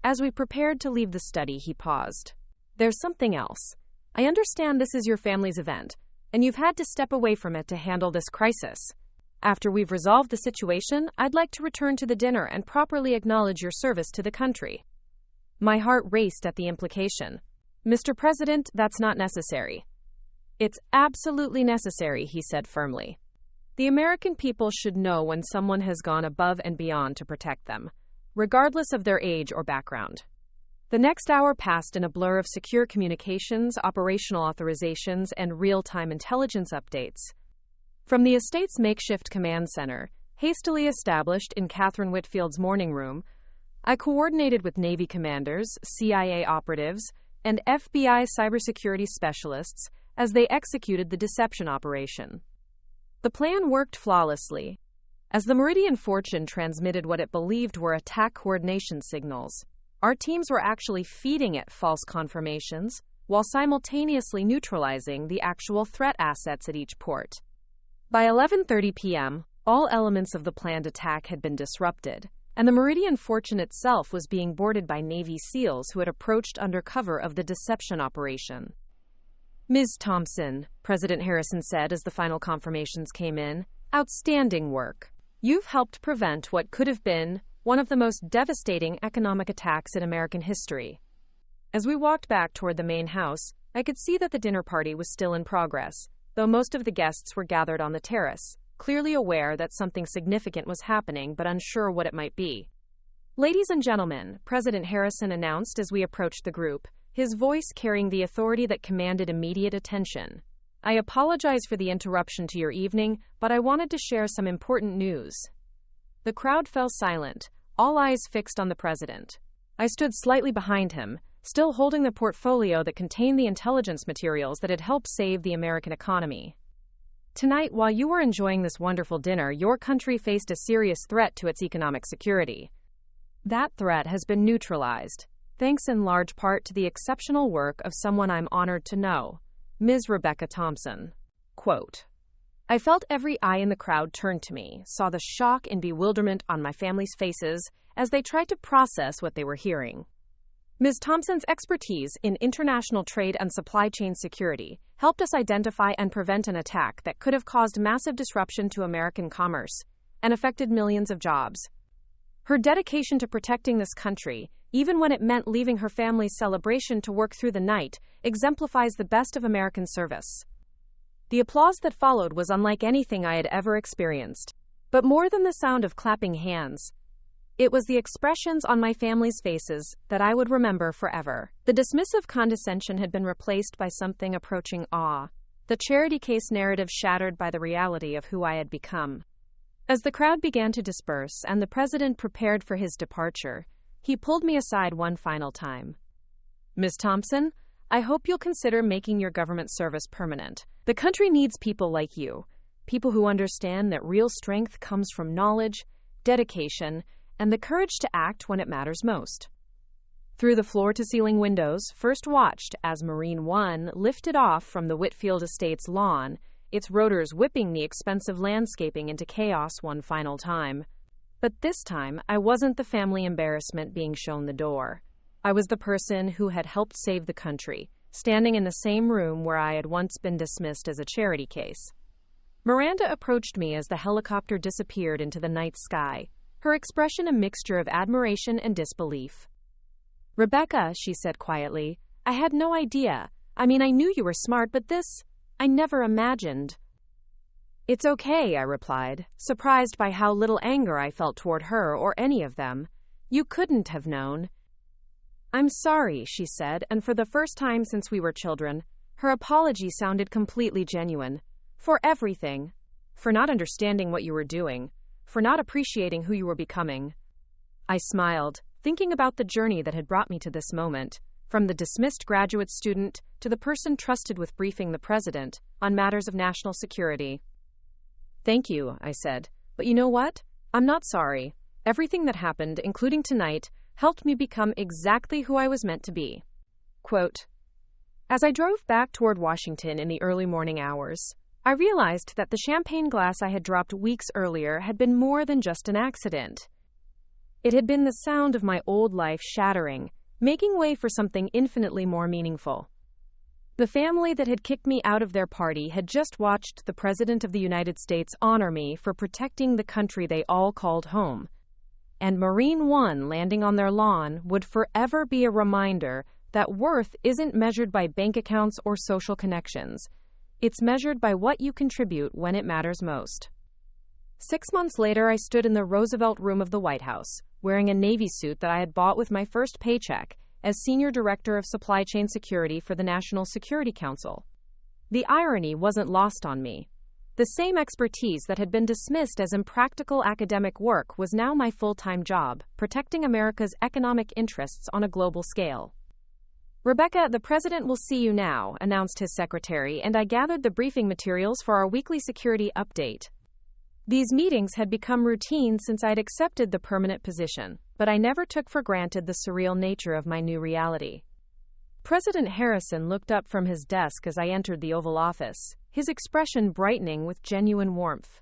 Speaker 1: As we prepared to leave the study, he paused. "There's something else. I understand this is your family's event, and you've had to step away from it to handle this crisis. After we've resolved the situation, I'd like to return to the dinner and properly acknowledge your service to the country." My heart raced at the implication. Mr. President, that's not necessary. It's absolutely necessary, he said firmly. The American people should know when someone has gone above and beyond to protect them, regardless of their age or background. The next hour passed in a blur of secure communications, operational authorizations, and real-time intelligence updates. From the estate's makeshift command center, hastily established in Catherine Whitfield's morning room, I coordinated with Navy commanders, CIA operatives, and FBI cybersecurity specialists as they executed the deception operation. The plan worked flawlessly. As the Meridian Fortune transmitted what it believed were attack coordination signals, our teams were actually feeding it false confirmations while simultaneously neutralizing the actual threat assets at each port. By 11:30 p.m., all elements of the planned attack had been disrupted, and the Meridian Fortune itself was being boarded by Navy SEALs who had approached under cover of the deception operation. Ms. Thompson, President Harrison said as the final confirmations came in, outstanding work. You've helped prevent what could have been one of the most devastating economic attacks in American history. As we walked back toward the main house, I could see that the dinner party was still in progress, though most of the guests were gathered on the terrace, clearly aware that something significant was happening but unsure what it might be. Ladies and gentlemen, President Harrison announced as we approached the group, his voice carrying the authority that commanded immediate attention. I apologize for the interruption to your evening, but I wanted to share some important news. The crowd fell silent, all eyes fixed on the president. I stood slightly behind him, still holding the portfolio that contained the intelligence materials that had helped save the American economy. Tonight, while you were enjoying this wonderful dinner, your country faced a serious threat to its economic security. That threat has been neutralized, thanks in large part to the exceptional work of someone I'm honored to know, Ms. Rebecca Thompson. Quote, I felt every eye in the crowd turned to me, saw the shock and bewilderment on my family's faces as they tried to process what they were hearing. Ms. Thompson's expertise in international trade and supply chain security helped us identify and prevent an attack that could have caused massive disruption to American commerce and affected millions of jobs. Her dedication to protecting this country, even when it meant leaving her family's celebration to work through the night, exemplifies the best of American service. The applause that followed was unlike anything I had ever experienced. But more than the sound of clapping hands, it was the expressions on my family's faces that I would remember forever. The dismissive condescension had been replaced by something approaching awe, the charity case narrative shattered by the reality of who I had become. As the crowd began to disperse and the president prepared for his departure, he pulled me aside one final time. Ms. Thompson, I hope you'll consider making your government service permanent. The country needs people like you, people who understand that real strength comes from knowledge, dedication, and the courage to act when it matters most. Through the floor-to-ceiling windows, First watched as Marine One lifted off from the Whitfield Estate's lawn, its rotors whipping the expensive landscaping into chaos one final time. But this time, I wasn't the family embarrassment being shown the door. I was the person who had helped save the country, standing in the same room where I had once been dismissed as a charity case. Miranda approached me as the helicopter disappeared into the night sky, her expression a mixture of admiration and disbelief. Rebecca, she said quietly, I had no idea. I knew you were smart, but this, I never imagined. It's okay, I replied, surprised by how little anger I felt toward her or any of them. You couldn't have known. I'm sorry, she said, and for the first time since we were children, her apology sounded completely genuine. For everything. For not understanding what you were doing. For not appreciating who you were becoming. I smiled, thinking about the journey that had brought me to this moment, from the dismissed graduate student to the person trusted with briefing the president on matters of national security. Thank you, I said, but you know what? I'm not sorry. Everything that happened, including tonight, helped me become exactly who I was meant to be. Quote, as I drove back toward Washington in the early morning hours, I realized that the champagne glass I had dropped weeks earlier had been more than just an accident. It had been the sound of my old life shattering, making way for something infinitely more meaningful. The family that had kicked me out of their party had just watched the President of the United States honor me for protecting the country they all called home. and Marine One landing on their lawn would forever be a reminder that worth isn't measured by bank accounts or social connections. It's measured by what you contribute when it matters most. 6 months later, I stood in the Roosevelt Room of the White House, wearing a Navy suit that I had bought with my first paycheck as Senior Director of Supply Chain Security for the National Security Council. The irony wasn't lost on me. The same expertise that had been dismissed as impractical academic work was now my full-time job, protecting America's economic interests on a global scale. "Rebecca, the president will see you now," announced his secretary, and I gathered the briefing materials for our weekly security update. These meetings had become routine since I'd accepted the permanent position, but I never took for granted the surreal nature of my new reality. President Harrison looked up from his desk as I entered the Oval Office, his expression brightening with genuine warmth.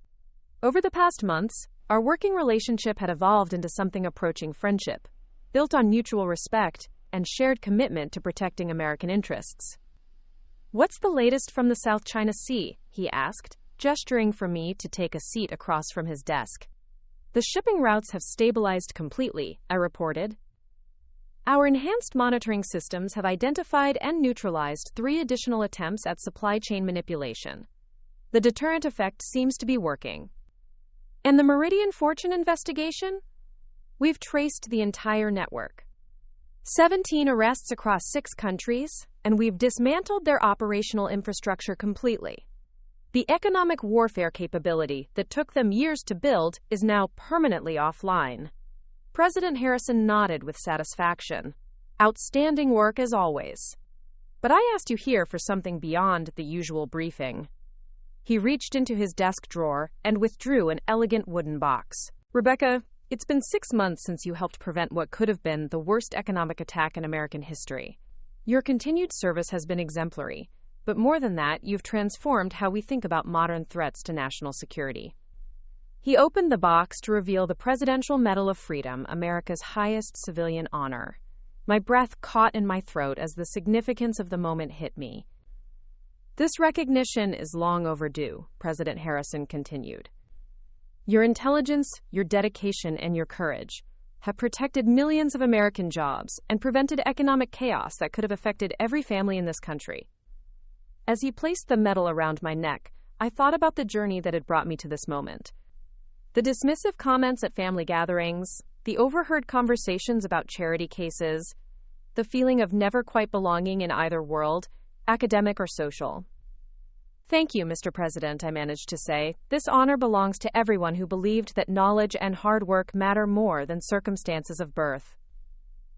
Speaker 1: Over the past months, our working relationship had evolved into something approaching friendship, built on mutual respect and shared commitment to protecting American interests. "What's the latest from the South China Sea?" he asked, gesturing for me to take a seat across from his desk. "The shipping routes have stabilized completely," I reported. "Our enhanced monitoring systems have identified and neutralized 3 additional attempts at supply chain manipulation. The deterrent effect seems to be working." "And the Meridian Fortune investigation?" "We've traced the entire network. 17 arrests across 6 countries, and we've dismantled their operational infrastructure completely. The economic warfare capability that took them years to build is now permanently offline." President Harrison nodded with satisfaction. "Outstanding work as always. But I asked you here for something beyond the usual briefing." He reached into his desk drawer and withdrew an elegant wooden box. "Rebecca, it's been 6 months since you helped prevent what could have been the worst economic attack in American history. Your continued service has been exemplary, but more than that, you've transformed how we think about modern threats to national security." He opened the box to reveal the Presidential Medal of Freedom, America's highest civilian honor. My breath caught in my throat as the significance of the moment hit me. "This recognition is long overdue," President Harrison continued. "Your intelligence, your dedication, and your courage have protected millions of American jobs and prevented economic chaos that could have affected every family in this country." As he placed the medal around my neck, I thought about the journey that had brought me to this moment. The dismissive comments at family gatherings, the overheard conversations about charity cases, the feeling of never quite belonging in either world, academic or social. "Thank you, Mr. President," I managed to say. "This honor belongs to everyone who believed that knowledge and hard work matter more than circumstances of birth."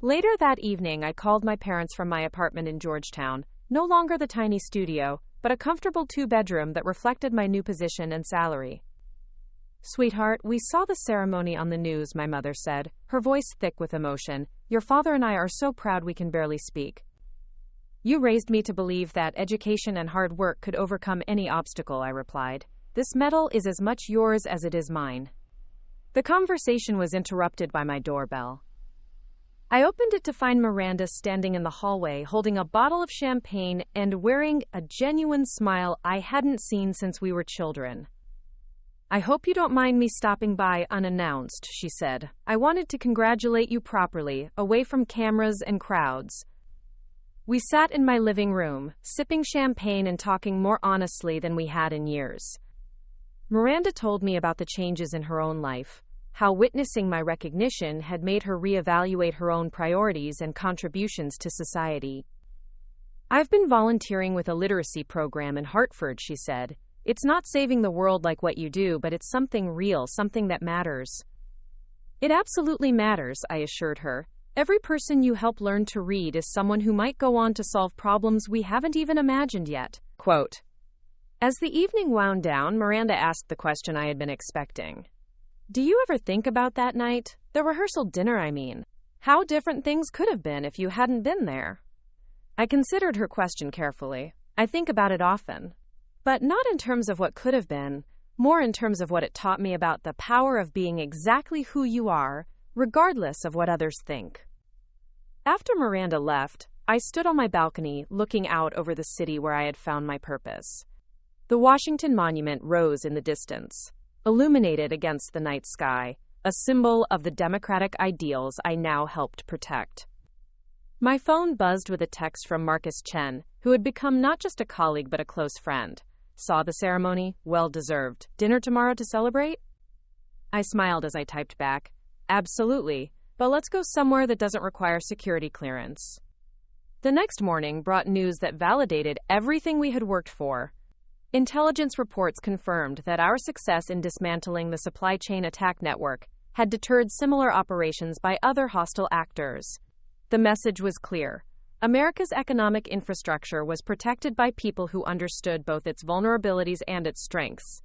Speaker 1: Later that evening, I called my parents from my apartment in Georgetown, no longer the tiny studio, but a comfortable 2-bedroom that reflected my new position and salary. "Sweetheart, we saw the ceremony on the news," my mother said, her voice thick with emotion. "Your father and I are so proud we can barely speak. You raised me to believe that education and hard work could overcome any obstacle," I replied. "This medal is as much yours as it is mine." The conversation was interrupted by my doorbell. I opened it to find Miranda standing in the hallway, holding a bottle of champagne and wearing a genuine smile I hadn't seen since we were children. "I hope you don't mind me stopping by unannounced," she said. "I wanted to congratulate you properly, away from cameras and crowds." We sat in my living room, sipping champagne and talking more honestly than we had in years. Miranda told me about the changes in her own life, how witnessing my recognition had made her reevaluate her own priorities and contributions to society. "I've been volunteering with a literacy program in Hartford," she said. "It's not saving the world like what you do, but it's something real, something that matters." "It absolutely matters," I assured her. "Every person you help learn to read is someone who might go on to solve problems we haven't even imagined yet." Quote. As the evening wound down, Miranda asked the question I had been expecting. "Do you ever think about that night? The rehearsal dinner, I mean. How different things could have been if you hadn't been there?" I considered her question carefully. I think about it often. But not in terms of what could have been, more in terms of what it taught me about the power of being exactly who you are, regardless of what others think. After Miranda left, I stood on my balcony, looking out over the city where I had found my purpose. The Washington Monument rose in the distance, illuminated against the night sky, a symbol of the democratic ideals I now helped protect. My phone buzzed with a text from Marcus Chen, who had become not just a colleague but a close friend. Saw the ceremony? Well deserved. Dinner tomorrow to celebrate? I smiled as I typed back, absolutely, but let's go somewhere that doesn't require security clearance. The next morning brought news that validated everything we had worked for. Intelligence reports confirmed that our success in dismantling the supply chain attack network had deterred similar operations by other hostile actors. The message was clear. America's economic infrastructure was protected by people who understood both its vulnerabilities and its strengths.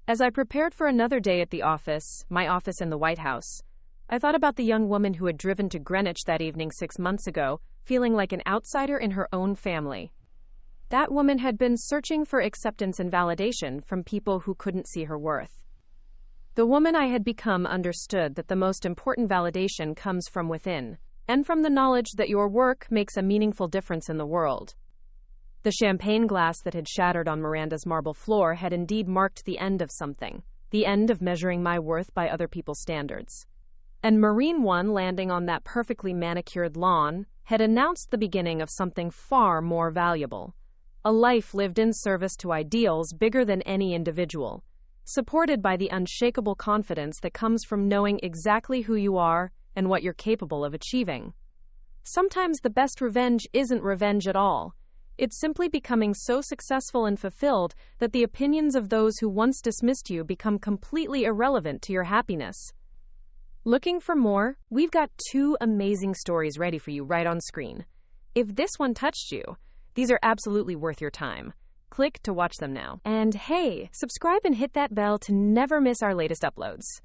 Speaker 1: As I prepared for another day at the office, my office in the White House, I thought about the young woman who had driven to Greenwich that evening 6 months ago, feeling like an outsider in her own family. That woman had been searching for acceptance and validation from people who couldn't see her worth. The woman I had become understood that the most important validation comes from within, and from the knowledge that your work makes a meaningful difference in the world. The champagne glass that had shattered on Miranda's marble floor had indeed marked the end of something, the end of measuring my worth by other people's standards. And Marine One landing on that perfectly manicured lawn had announced the beginning of something far more valuable. A life lived in service to ideals bigger than any individual, supported by the unshakable confidence that comes from knowing exactly who you are and what you're capable of achieving. Sometimes the best revenge isn't revenge at all. It's simply becoming so successful and fulfilled that the opinions of those who once dismissed you become completely irrelevant to your happiness. Looking for more? We've got 2 amazing stories ready for you right on screen. If this one touched you, these are absolutely worth your time. Click to watch them now. And hey, subscribe and hit that bell to never miss our latest uploads.